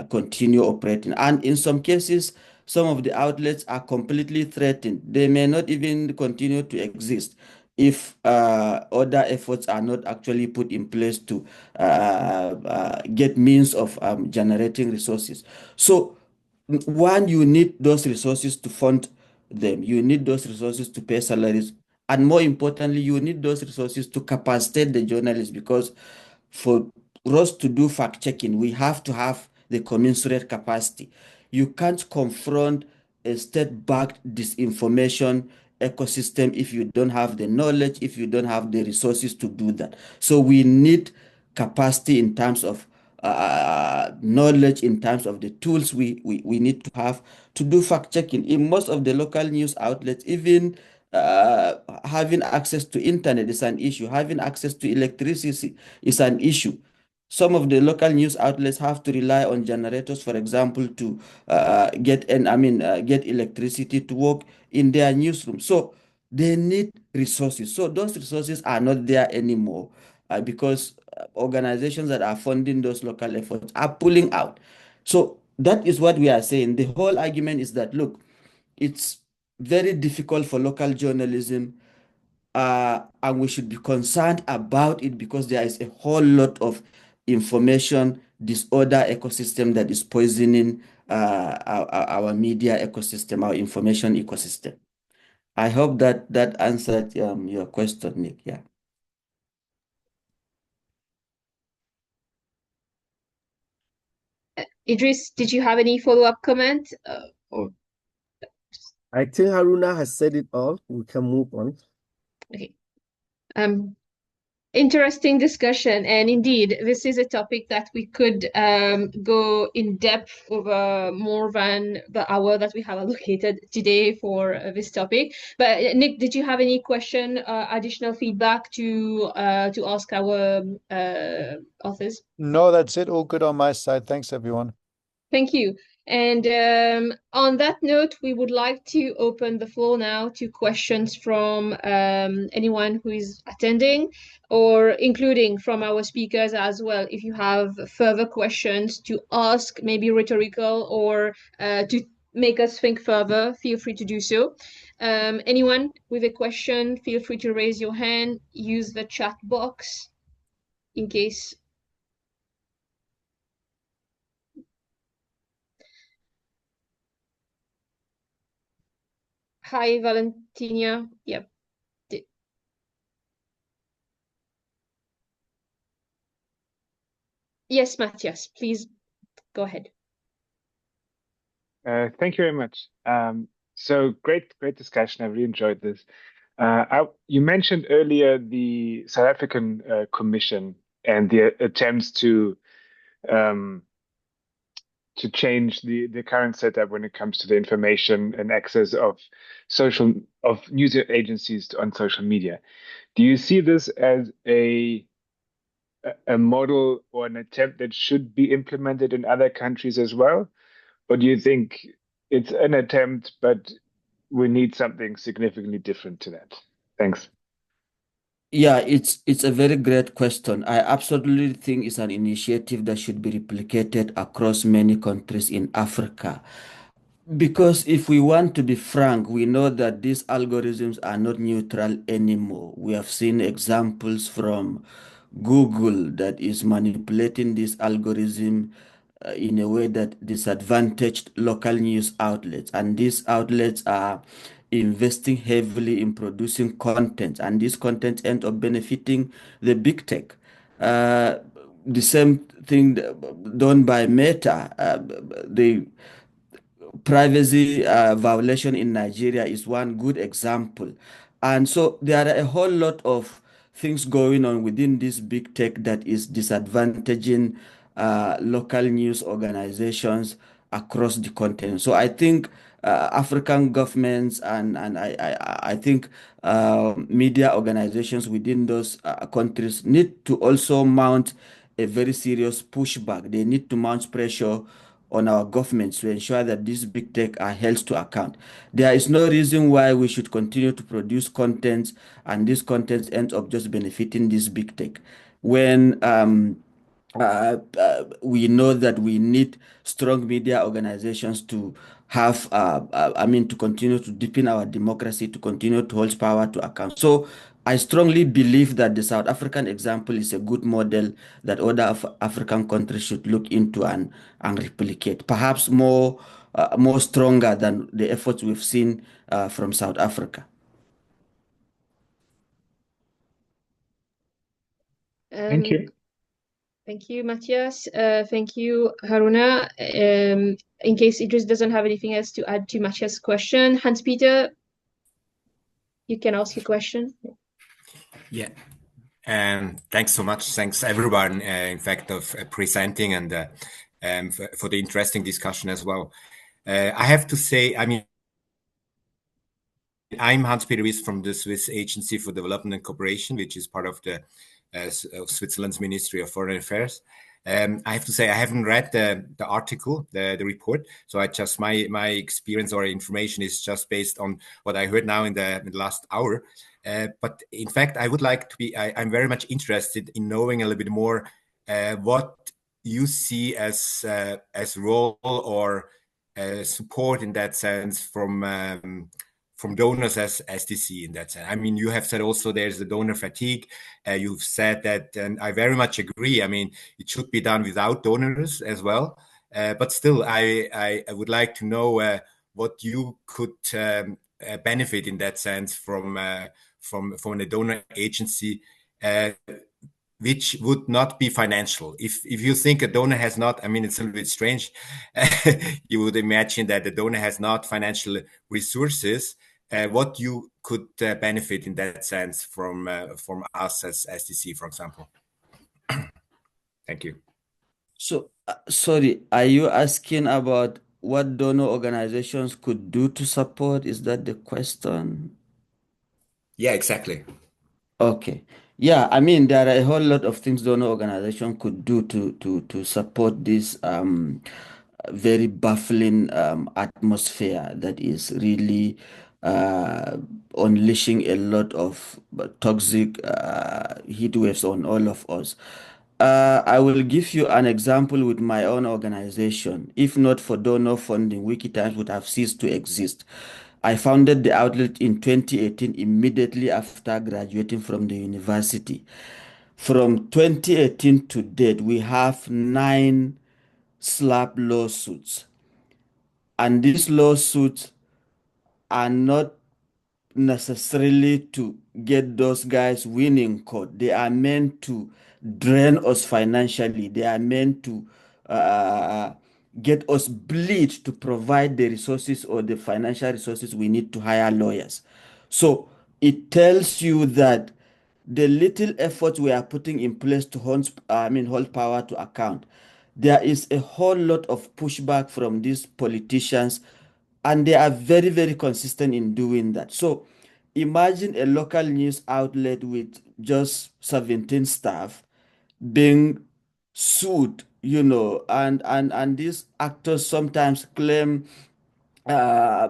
continue operating. And in some cases, some of the outlets are completely threatened. They may not even continue to exist if other efforts are not actually put in place to get means of generating resources. So one, you need those resources to fund them. You need those resources to pay salaries. And more importantly, you need those resources to capacitate the journalists, because for us to do fact checking, we have to have the commensurate capacity. You can't confront a state-backed disinformation ecosystem if you don't have the knowledge, if you don't have the resources to do that. So we need capacity in terms of knowledge, in terms of the tools we need to have to do fact checking. In most of the local news outlets, even having access to internet is an issue. Having access to electricity is an issue. Some of the local news outlets have to rely on generators, for example, to get electricity to work in their newsroom. So they need resources. So those resources are not there anymore because organizations that are funding those local efforts are pulling out. So that is what we are saying. The whole argument is that, look, it's very difficult for local journalism, and we should be concerned about it because there is a whole lot of information disorder ecosystem that is poisoning our media ecosystem, our information ecosystem. I hope that answered your question, Nick. Yeah. Idris, did you have any follow-up comment? I think Haruna has said it all. We can move on. Okay. Interesting discussion, and indeed, this is a topic that we could go in depth over more than the hour that we have allocated today for this topic. But Nick, did you have any question, additional feedback to ask our authors? No, that's it. All good on my side. Thanks, everyone. Thank you. And on that note, we would like to open the floor now to questions from anyone who is attending, or including from our speakers as well. If you have further questions to ask, maybe rhetorical or to make us think further, feel free to do so. Anyone with a question, feel free to raise your hand, use the chat box in case. Hi, Valentina. Yep. Yes, Matthias, please go ahead. Thank you very much. So great discussion. I really enjoyed this. You mentioned earlier the South African Commission and the attempts to change the current setup when it comes to the information and access of news agencies on social media. Do you see this as a model or an attempt that should be implemented in other countries as well? Or do you think it's an attempt, but we need something significantly different to that? Thanks. Yeah, it's a very great question. I absolutely think it's an initiative that should be replicated across many countries in Africa. Because if we want to be frank, we know that these algorithms are not neutral anymore. We have seen examples from Google that is manipulating this algorithm in a way that disadvantaged local news outlets. And these outlets are investing heavily in producing content, and this content ends up benefiting the big tech. The same thing done by Meta. The privacy violation in Nigeria is one good example. And so there are a whole lot of things going on within this big tech that is disadvantaging local news organizations across the continent. So I think African governments and I think media organizations within those countries need to also mount a very serious pushback. They need to mount pressure on our governments to ensure that these big tech are held to account. There is no reason why we should continue to produce content and this content ends up just benefiting this big tech. When we know that we need strong media organizations to have, to continue to deepen our democracy, to continue to hold power to account. So I strongly believe that the South African example is a good model that other African countries should look into and replicate, perhaps more stronger than the efforts we've seen from South Africa. Thank you. Thank you, Matthias. Thank you, Haruna. In case Idris doesn't have anything else to add to Matthias' question, Hans-Peter, you can ask your question. Yeah. Thanks so much. Thanks everyone, in fact, of presenting and for the interesting discussion as well. I have to say, I'm Hans-Peter Wies from the Swiss Agency for Development and Cooperation, which is part of the of Switzerland's Ministry of Foreign Affairs. I have to say I haven't read the article, the report. So my experience or information is just based on what I heard now in the last hour. But in fact, I would like to I'm very much interested in knowing a little bit more what you see as role or support in that sense from donors as SDC in that sense. You have said also there's the donor fatigue. You've said that, and I very much agree. It should be done without donors as well. But still, I would like to know what you could benefit in that sense from a donor agency, which would not be financial. If you think a donor has not, it's a little bit strange. You would imagine that the donor has not financial resources. What you could benefit in that sense from us as SDC, for example. Thank you. So, sorry, are you asking about what donor organizations could do to support? Is that the question? Yeah, exactly. Okay. Yeah, there are a whole lot of things donor organization could do to support this very baffling atmosphere that is really unleashing a lot of toxic heat waves on all of us. I will give you an example with my own organization. If not for donor funding, WikkiTimes would have ceased to exist. I founded the outlet in 2018, immediately after graduating from the university. From 2018 to date, we have 9 slap lawsuits. And these lawsuits are not necessarily to get those guys winning court. They are meant to drain us financially. They are meant to get us bleed to provide the resources or the financial resources we need to hire lawyers. So it tells you that the little efforts we are putting in place to hold power to account, there is a whole lot of pushback from these politicians, and they are very, very consistent in doing that. So imagine a local news outlet with just 17 staff being sued, and these actors sometimes claim uh,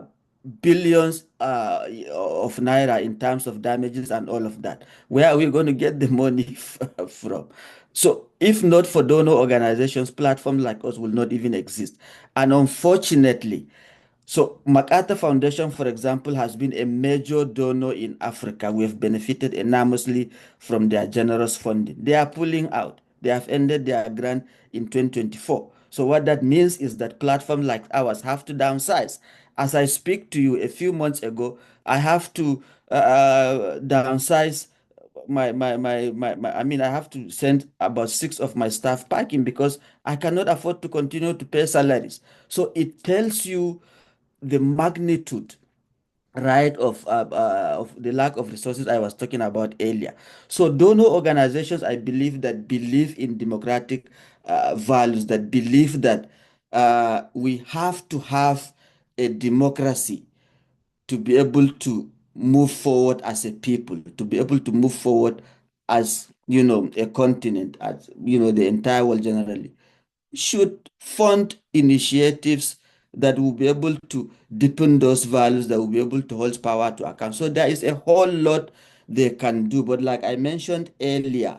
billions of naira in terms of damages and all of that. Where are we going to get the money from? So, if not for donor organizations, platforms like us will not even exist. And unfortunately, so MacArthur Foundation, for example, has been a major donor in Africa. We have benefited enormously from their generous funding. They are pulling out. They have ended their grant in 2024. So what that means is that platforms like ours have to downsize. As I speak to you, a few months ago, I have to downsize I have to send about 6 of my staff packing because I cannot afford to continue to pay salaries. So it tells you the magnitude, right, of the lack of resources I was talking about earlier. So donor organizations, I believe, that believe in democratic values, that believe that we have to have a democracy to be able to move forward as a people, to be able to move forward as, a continent, as, the entire world generally, should fund initiatives that will be able to deepen those values, that will be able to hold power to account. So there is a whole lot they can do. But like I mentioned earlier,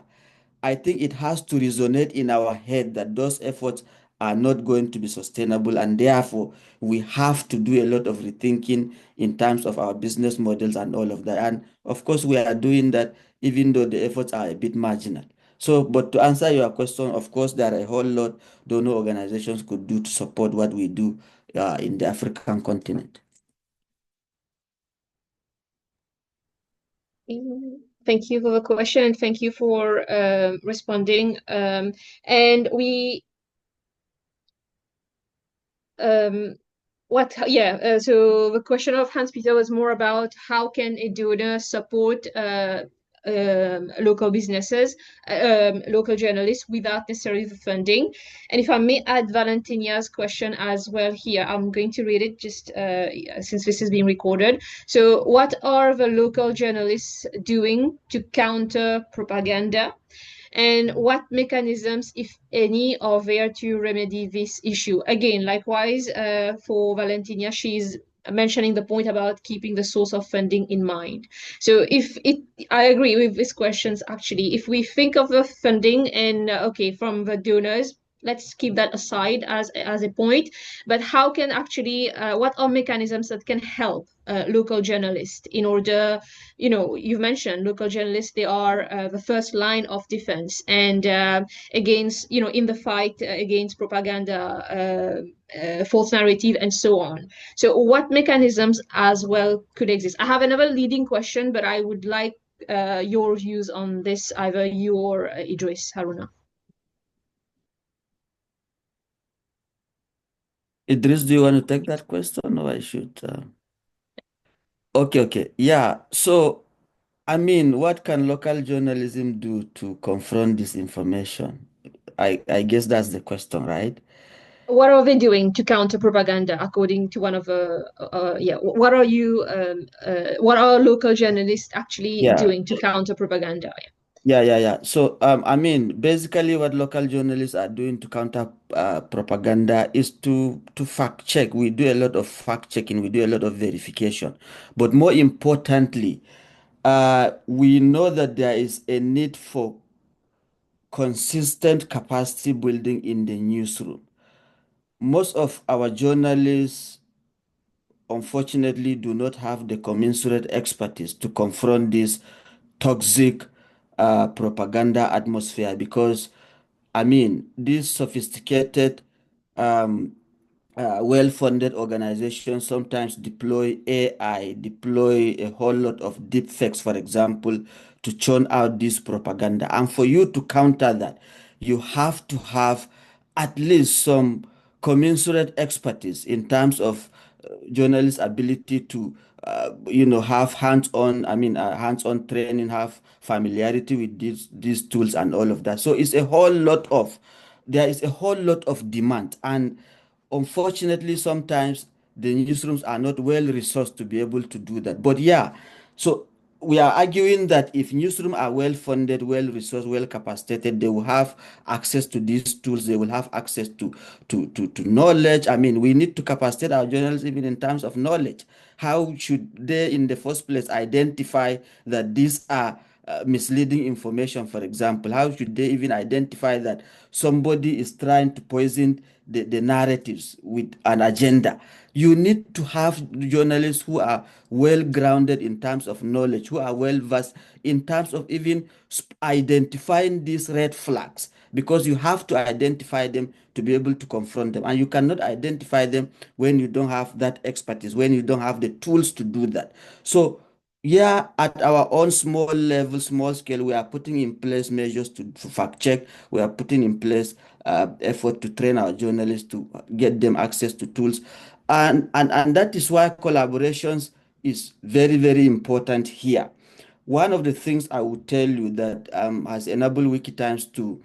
I think it has to resonate in our head that those efforts are not going to be sustainable, and therefore we have to do a lot of rethinking in terms of our business models and all of that. And of course, we are doing that even though the efforts are a bit marginal. So, but to answer your question, of course, there are a whole lot donor organizations could do to support what we do in the African continent. Thank you for the question, and thank you for responding. And we so the question of Hans Peter was more about how can a donor support local businesses, local journalists without necessarily the funding. And if I may add Valentina's question as well here, I'm going to read it just since this is being recorded. So what are the local journalists doing to counter propaganda? And what mechanisms, if any, are there to remedy this issue? Again, likewise, for Valentina, she's mentioning the point about keeping the source of funding in mind. So I agree with these questions, actually. If we think of the funding and, okay, from the donors, let's keep that aside as a point. But how can actually, what are mechanisms that can help local journalists in order, you've mentioned local journalists, they are the first line of defense and against, in the fight against propaganda, false narrative, and so on. So what mechanisms as well could exist? I have another leading question, but I would like your views on this, either you or Idris, Haruna. Idris, do you want to take that question, or I should? Okay. Yeah. So, what can local journalism do to confront disinformation? I guess that's the question, right? What are they doing to counter propaganda, according to one of the, what are local journalists actually Yeah. doing to counter propaganda? Yeah. So, I mean, basically, what local journalists are doing to counter propaganda is to fact check. We do a lot of fact checking. We do a lot of verification. But more importantly, we know that there is a need for consistent capacity building in the newsroom. Most of our journalists, unfortunately, do not have the commensurate expertise to confront this toxic propaganda atmosphere because, I mean, these sophisticated, um, well-funded organizations sometimes deploy AI, deploy a whole lot of deep fakes, for example, to churn out this propaganda. And for you to counter that, you have to have at least some commensurate expertise in terms of journalists' ability to, have hands-on, hands-on training, have familiarity with these tools and all of that. So there is a whole lot of demand, and unfortunately, sometimes the newsrooms are not well resourced to be able to do that. But yeah, so we are arguing that if newsrooms are well funded, well resourced, well capacitated, they will have access to these tools. They will have access to knowledge. I mean, we need to capacitate our journalists even in terms of knowledge. How should they, in the first place, identify that these are misleading information, for example? How should they even identify that somebody is trying to poison the narratives with an agenda? You need to have journalists who are well grounded in terms of knowledge, who are well versed in terms of even identifying these red flags, because you have to identify them to be able to confront them. And you cannot identify them when you don't have that expertise, when you don't have the tools to do that. So yeah, at our own small level, small scale, we are putting in place measures to fact check. We are putting in place effort to train our journalists to get them access to tools. And that is why collaborations is very, very important here. One of the things I will tell you that has enabled WikkiTimes to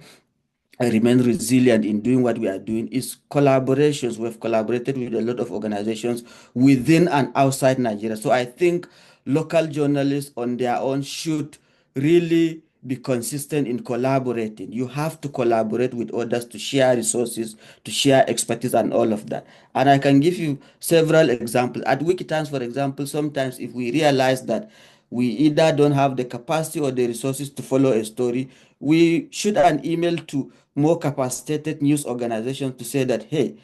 remain resilient in doing what we are doing is collaborations. We've collaborated with a lot of organizations within and outside Nigeria. So I think local journalists on their own should really be consistent in collaborating. You have to collaborate with others to share resources, to share expertise and all of that. And I can give you several examples. At WikkiTimes, for example, sometimes if we realize that we either don't have the capacity or the resources to follow a story, we shoot an email to more capacitated news organizations to say that, hey,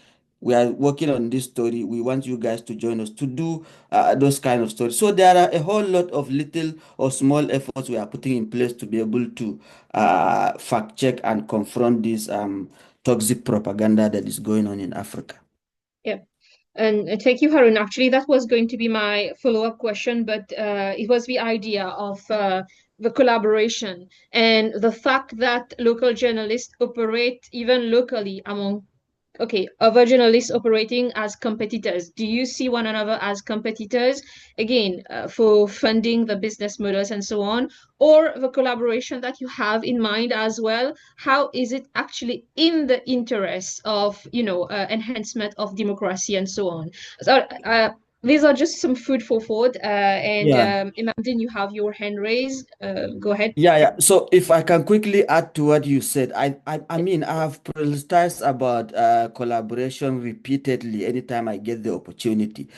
we are working on this story. We want you guys to join us to do those kind of stories. So there are a whole lot of little or small efforts we are putting in place to be able to fact check and confront this toxic propaganda that is going on in Africa. Yeah. And thank you, Harun. Actually, that was going to be my follow-up question, but it was the idea of the collaboration and the fact that local journalists operate even locally among other journalists operating as competitors. Do you see one another as competitors, again, for funding the business models and so on, or the collaboration that you have in mind as well? How is it actually in the interest of, enhancement of democracy and so on? So, these are just some food for thought. Yeah. Imagine you have your hand raised. Go ahead. Yeah. So if I can quickly add to what you said, I mean, I have prioritized about collaboration repeatedly anytime I get the opportunity.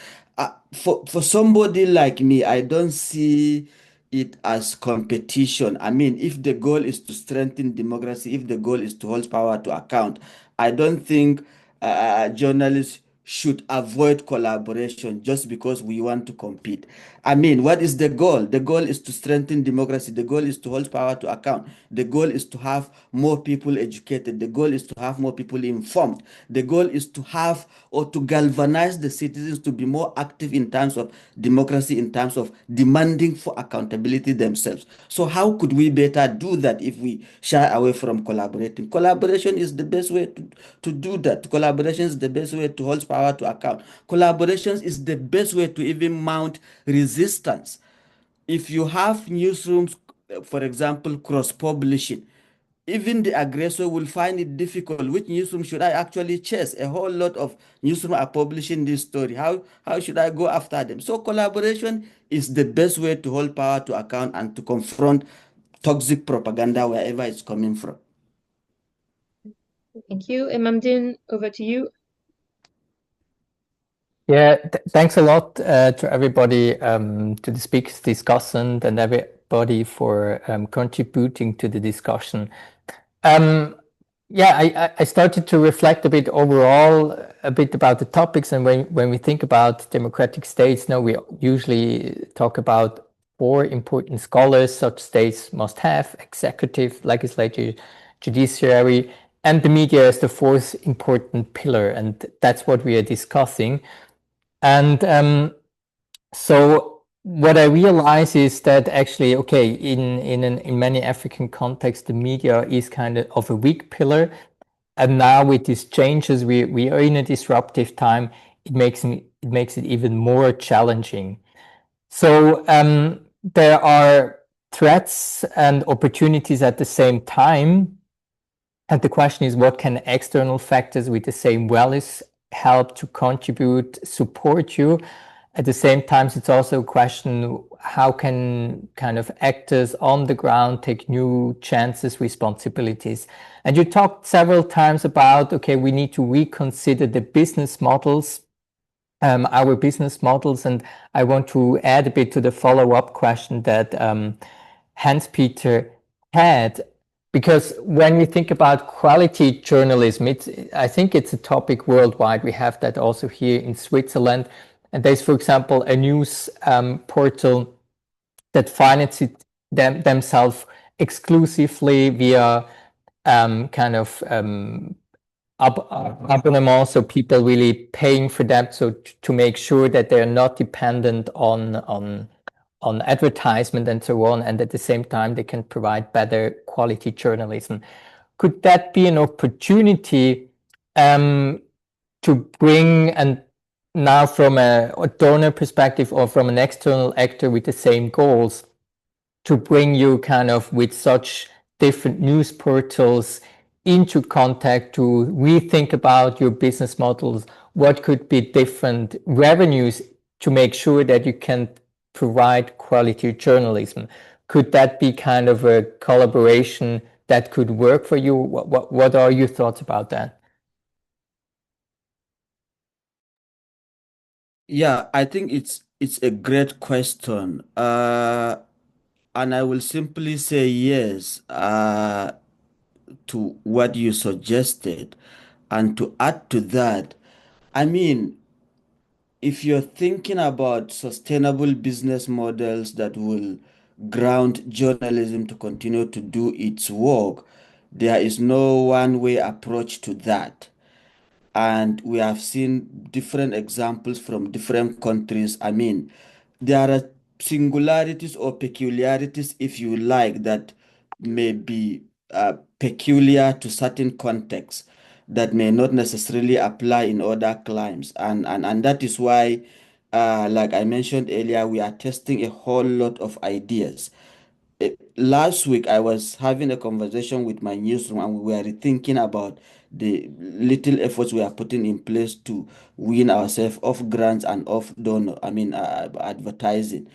For somebody like me, I don't see it as competition. I mean, if the goal is to strengthen democracy, if the goal is to hold power to account, I don't think journalists should avoid collaboration just because we want to compete. I mean, what is the goal? The goal is to strengthen democracy. The goal is to hold power to account. The goal is to have more people educated. The goal is to have more people informed. The goal is to have or to galvanize the citizens to be more active in terms of democracy, in terms of demanding for accountability themselves. So how could we better do that if we shy away from collaborating? Collaboration is the best way to do that. Collaboration is the best way to hold power to account. Collaboration is the best way to even mount resistance. If you have newsrooms, for example, cross-publishing, even the aggressor will find it difficult. Which newsroom should I actually chase? A whole lot of newsrooms are publishing this story. How should I go after them? So collaboration is the best way to hold power to account and to confront toxic propaganda wherever it's coming from. Thank you. Imamdin, over to you. Yeah, thanks a lot to everybody, to the speakers, discussant, and everybody for contributing to the discussion. Yeah, I started to reflect a bit overall, a bit about the topics, and when we think about democratic states, now we usually talk about four important scholars such states must have: executive, legislature, judiciary, and the media as the fourth important pillar, and that's what we are discussing. And so what I realize is that actually, okay, in many African contexts, the media is kind of a weak pillar. And now with these changes, we are in a disruptive time. It makes it even more challenging. So there are threats and opportunities at the same time. And the question is, what can external factors with the same values help to contribute, support you? At the same time, it's also a question, how can kind of actors on the ground take new chances, responsibilities? And you talked several times about, okay, we need to reconsider the business models, our business models. And I want to add a bit to the follow-up question that Hans-Peter had, because when we think about quality journalism, I think it's a topic worldwide. We have that also here in Switzerland. And there's, for example, a news portal that finances themselves exclusively via kind of abonnement, so people really paying for that, so to make sure that they're not dependent on advertisement and so on, and at the same time they can provide better quality journalism. Could that be an opportunity to bring, and now from a donor perspective or from an external actor with the same goals, to bring you kind of with such different news portals into contact to rethink about your business models? What could be different revenues to make sure that you can provide quality journalism? Could that be kind of a collaboration that could work for you? What are your thoughts about that? Yeah, I think it's a great question. And I will simply say yes to what you suggested. And to add to that, I mean, if you're thinking about sustainable business models that will ground journalism to continue to do its work, there is no one-way approach to that. And we have seen different examples from different countries. I mean, there are singularities or peculiarities, if you like, that may be peculiar to certain contexts that may not necessarily apply in other climes. And that is why, like I mentioned earlier, we are testing a whole lot of ideas. Last week, I was having a conversation with my newsroom, and we were thinking about the little efforts we are putting in place to win ourselves off grants and off donor, advertising.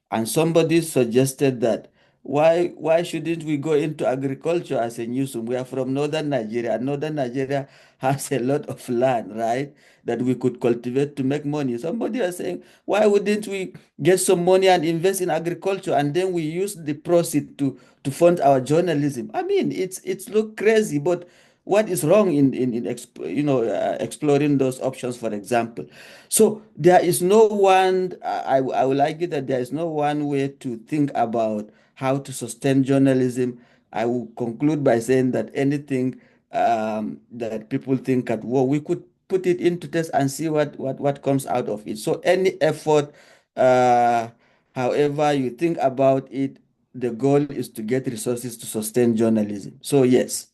And somebody suggested that why shouldn't we go into agriculture as a newsroom? We are from northern Nigeria. Northern Nigeria has a lot of land, right? That we could cultivate to make money. Somebody was saying, why wouldn't we get some money and invest in agriculture, and then we use the proceeds to fund our journalism? I mean, it's look crazy, but what is wrong in exploring those options, for example? So there is no one, I will argue that there is no one way to think about how to sustain journalism. I will conclude by saying that anything that people think at war, we could put it into test and see what comes out of it. So any effort, however you think about it, the goal is to get resources to sustain journalism. So yes.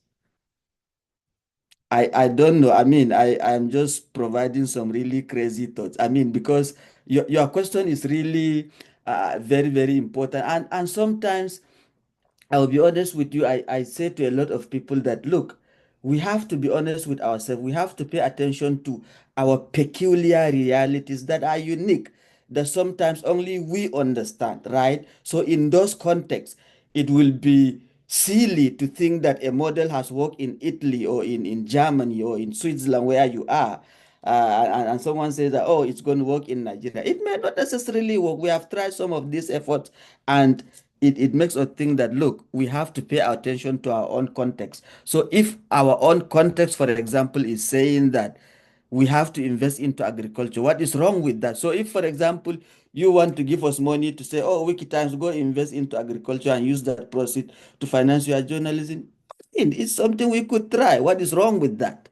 I don't know. I mean, I'm just providing some really crazy thoughts. I mean, because your question is really very, very important. And sometimes I'll be honest with you, I say to a lot of people that, look, we have to be honest with ourselves. We have to pay attention to our peculiar realities that are unique, that sometimes only we understand, right? So in those contexts, it will be silly to think that a model has worked in Italy or in Germany or in Switzerland where you are. And someone says that, oh, it's going to work in Nigeria. It may not necessarily work. We have tried some of these efforts, and it makes us think that, look, we have to pay attention to our own context. So if our own context, for example, is saying that we have to invest into agriculture, what is wrong with that? So if, for example, you want to give us money to say, oh, WikkiTimes, go invest into agriculture and use that proceed to finance your journalism, it's something we could try. What is wrong with that?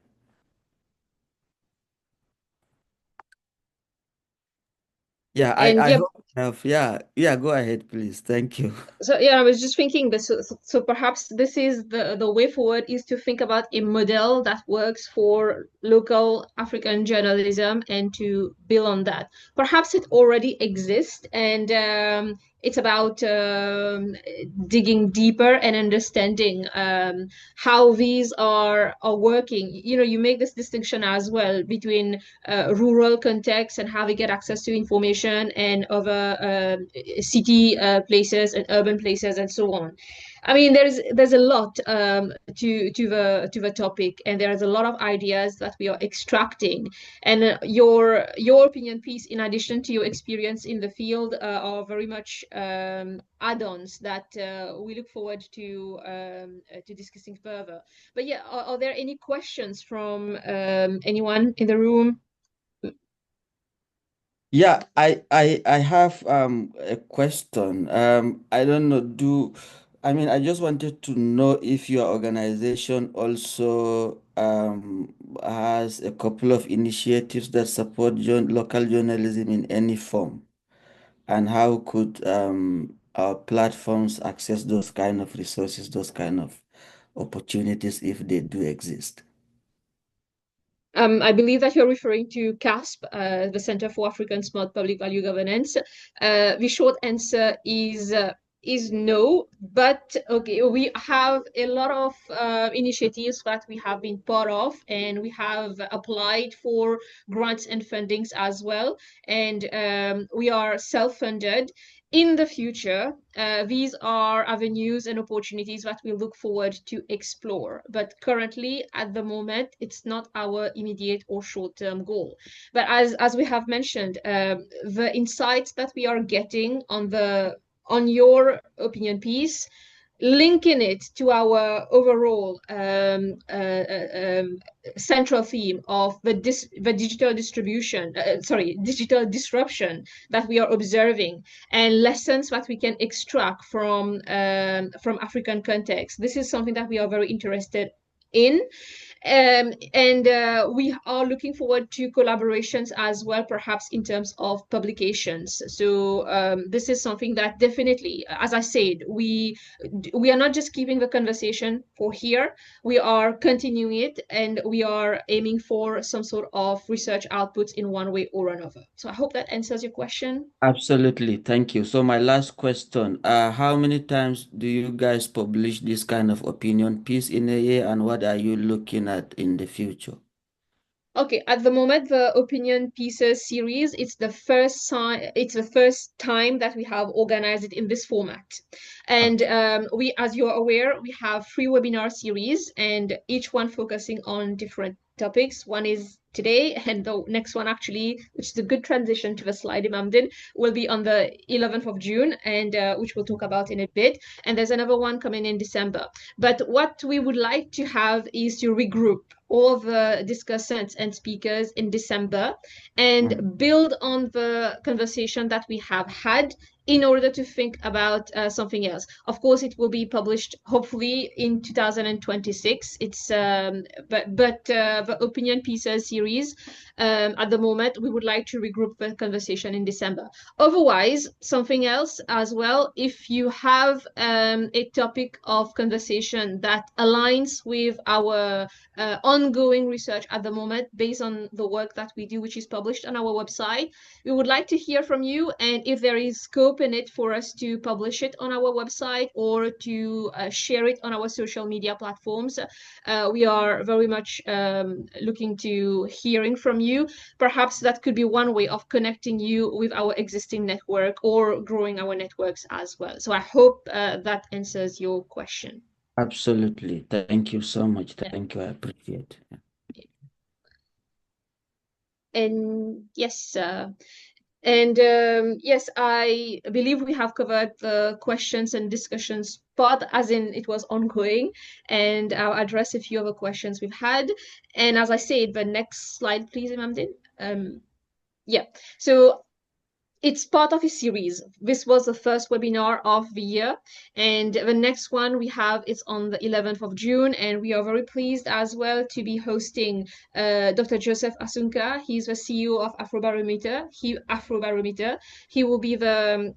Yeah, I yeah, hope you have, yeah, go ahead, please. Thank you. so yeah, I was just thinking that so perhaps this is the way forward is to think about a model that works for local African journalism and to build on that. Perhaps it already exists, and it's about digging deeper and understanding how these are working. You know, you make this distinction as well between rural context and how we get access to information and other city places and urban places and so on. I mean, there's a lot to the topic, and there's a lot of ideas that we are extracting. And your opinion piece, in addition to your experience in the field, are very much add-ons that we look forward to discussing further. But yeah, are there any questions from anyone in the room? Yeah, I have a question. I don't know, I just wanted to know if your organization also has a couple of initiatives that support local journalism in any form, and how could our platforms access those kind of resources, those kind of opportunities if they do exist? I believe that you're referring to CASP, the Center for African Smart Public Value Governance. The short answer is no, but okay, we have a lot of initiatives that we have been part of, and we have applied for grants and fundings as well, and we are self-funded. In the future, these are avenues and opportunities that we look forward to explore. But currently, at the moment, it's not our immediate or short-term goal. But as we have mentioned, the insights that we are getting on your opinion piece, linking it to our overall central theme of the digital digital disruption that we are observing, and lessons that we can extract from African context. This is something that we are very interested in. And we are looking forward to collaborations as well, perhaps in terms of publications. So this is something that definitely, as I said, we are not just keeping the conversation for here, we are continuing it, and we are aiming for some sort of research outputs in one way or another. So I hope that answers your question. Absolutely. Thank you. So my last question, how many times do you guys publish this kind of opinion piece in a year, and what are you looking at in the future? Okay, at the moment, the opinion pieces series, it's the first time that we have organized it in this format. And we, as you're aware, we have 3 webinar series, and each one focusing on different topics. One is today, and the next one actually, which is a good transition to the slide Imam did, will be on the 11th of June, and which we'll talk about in a bit. And there's another one coming in December. But what we would like to have is to regroup all the discussants and speakers in December and build on the conversation that we have had in order to think about something else. Of course, it will be published hopefully in 2026. It's but the opinion pieces series, at the moment, we would like to regroup the conversation in December. Otherwise, something else as well, if you have a topic of conversation that aligns with our ongoing research at the moment based on the work that we do, which is published on our website, we would like to hear from you. And if there is scope open it for us to publish it on our website or to share it on our social media platforms. We are very much looking to hearing from you. Perhaps that could be one way of connecting you with our existing network or growing our networks as well. So I hope that answers your question. Absolutely. Thank you so much. Thank you. I appreciate it. And yes, yes, I believe we have covered the questions and discussions part, as in it was ongoing, and I'll address a few other questions we've had. And as I said, the next slide, please, Imamdin. Yeah, so it's part of a series. This was the first webinar of the year, and the next one we have is on the 11th of June, and we are very pleased as well to be hosting Dr. Joseph Asunka. He's the CEO of Afrobarometer. He will be the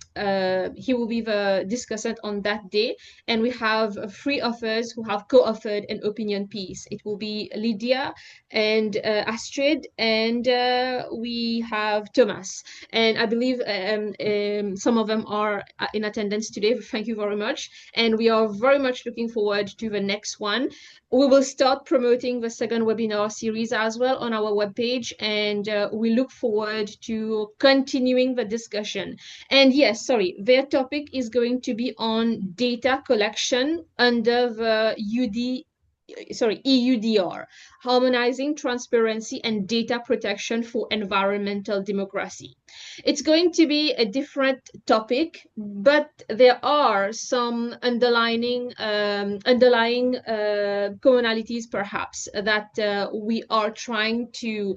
discussant on that day, and we have 3 authors who have co-authored an opinion piece. It will be Lydia and Astrid, and we have Thomas, and I believe some of them are in attendance today. Thank you very much, and we are very much looking forward to the next one. We will start promoting the second webinar series as well on our webpage, and we look forward to continuing the discussion. And yes, sorry, their topic is going to be on data collection under the EUDR, harmonizing transparency and data protection for environmental democracy. It's going to be a different topic, but there are some underlying commonalities perhaps that we are trying to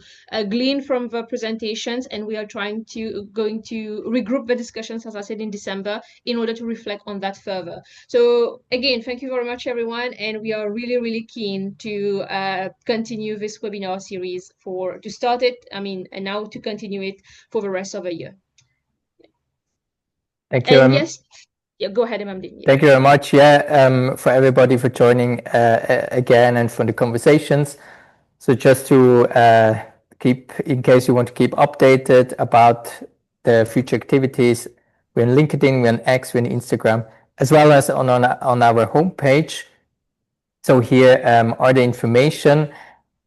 glean from the presentations, and we are going to regroup the discussions, as I said, in December, in order to reflect on that further. So again, thank you very much, everyone, and we are really, really keen to continue this webinar series to start it, and now to continue it for the rest of the year. Thank you. And yes, yeah, go ahead, Imamdin. Yeah. Thank you very much. Yeah, for everybody for joining again and for the conversations. So just to in case you want to keep updated about the future activities, we're on LinkedIn, we're on X, we're on Instagram, as well as on our homepage. So here are the information,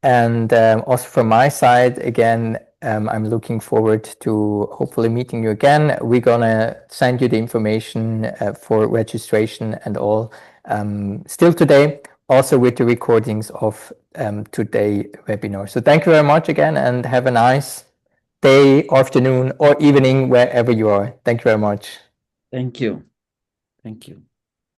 and also from my side, again, I'm looking forward to hopefully meeting you again. We're gonna send you the information for registration and all still today, also with the recordings of today's webinar. So thank you very much again, and have a nice day, afternoon, or evening, wherever you are. Thank you very much. Thank you. Thank you.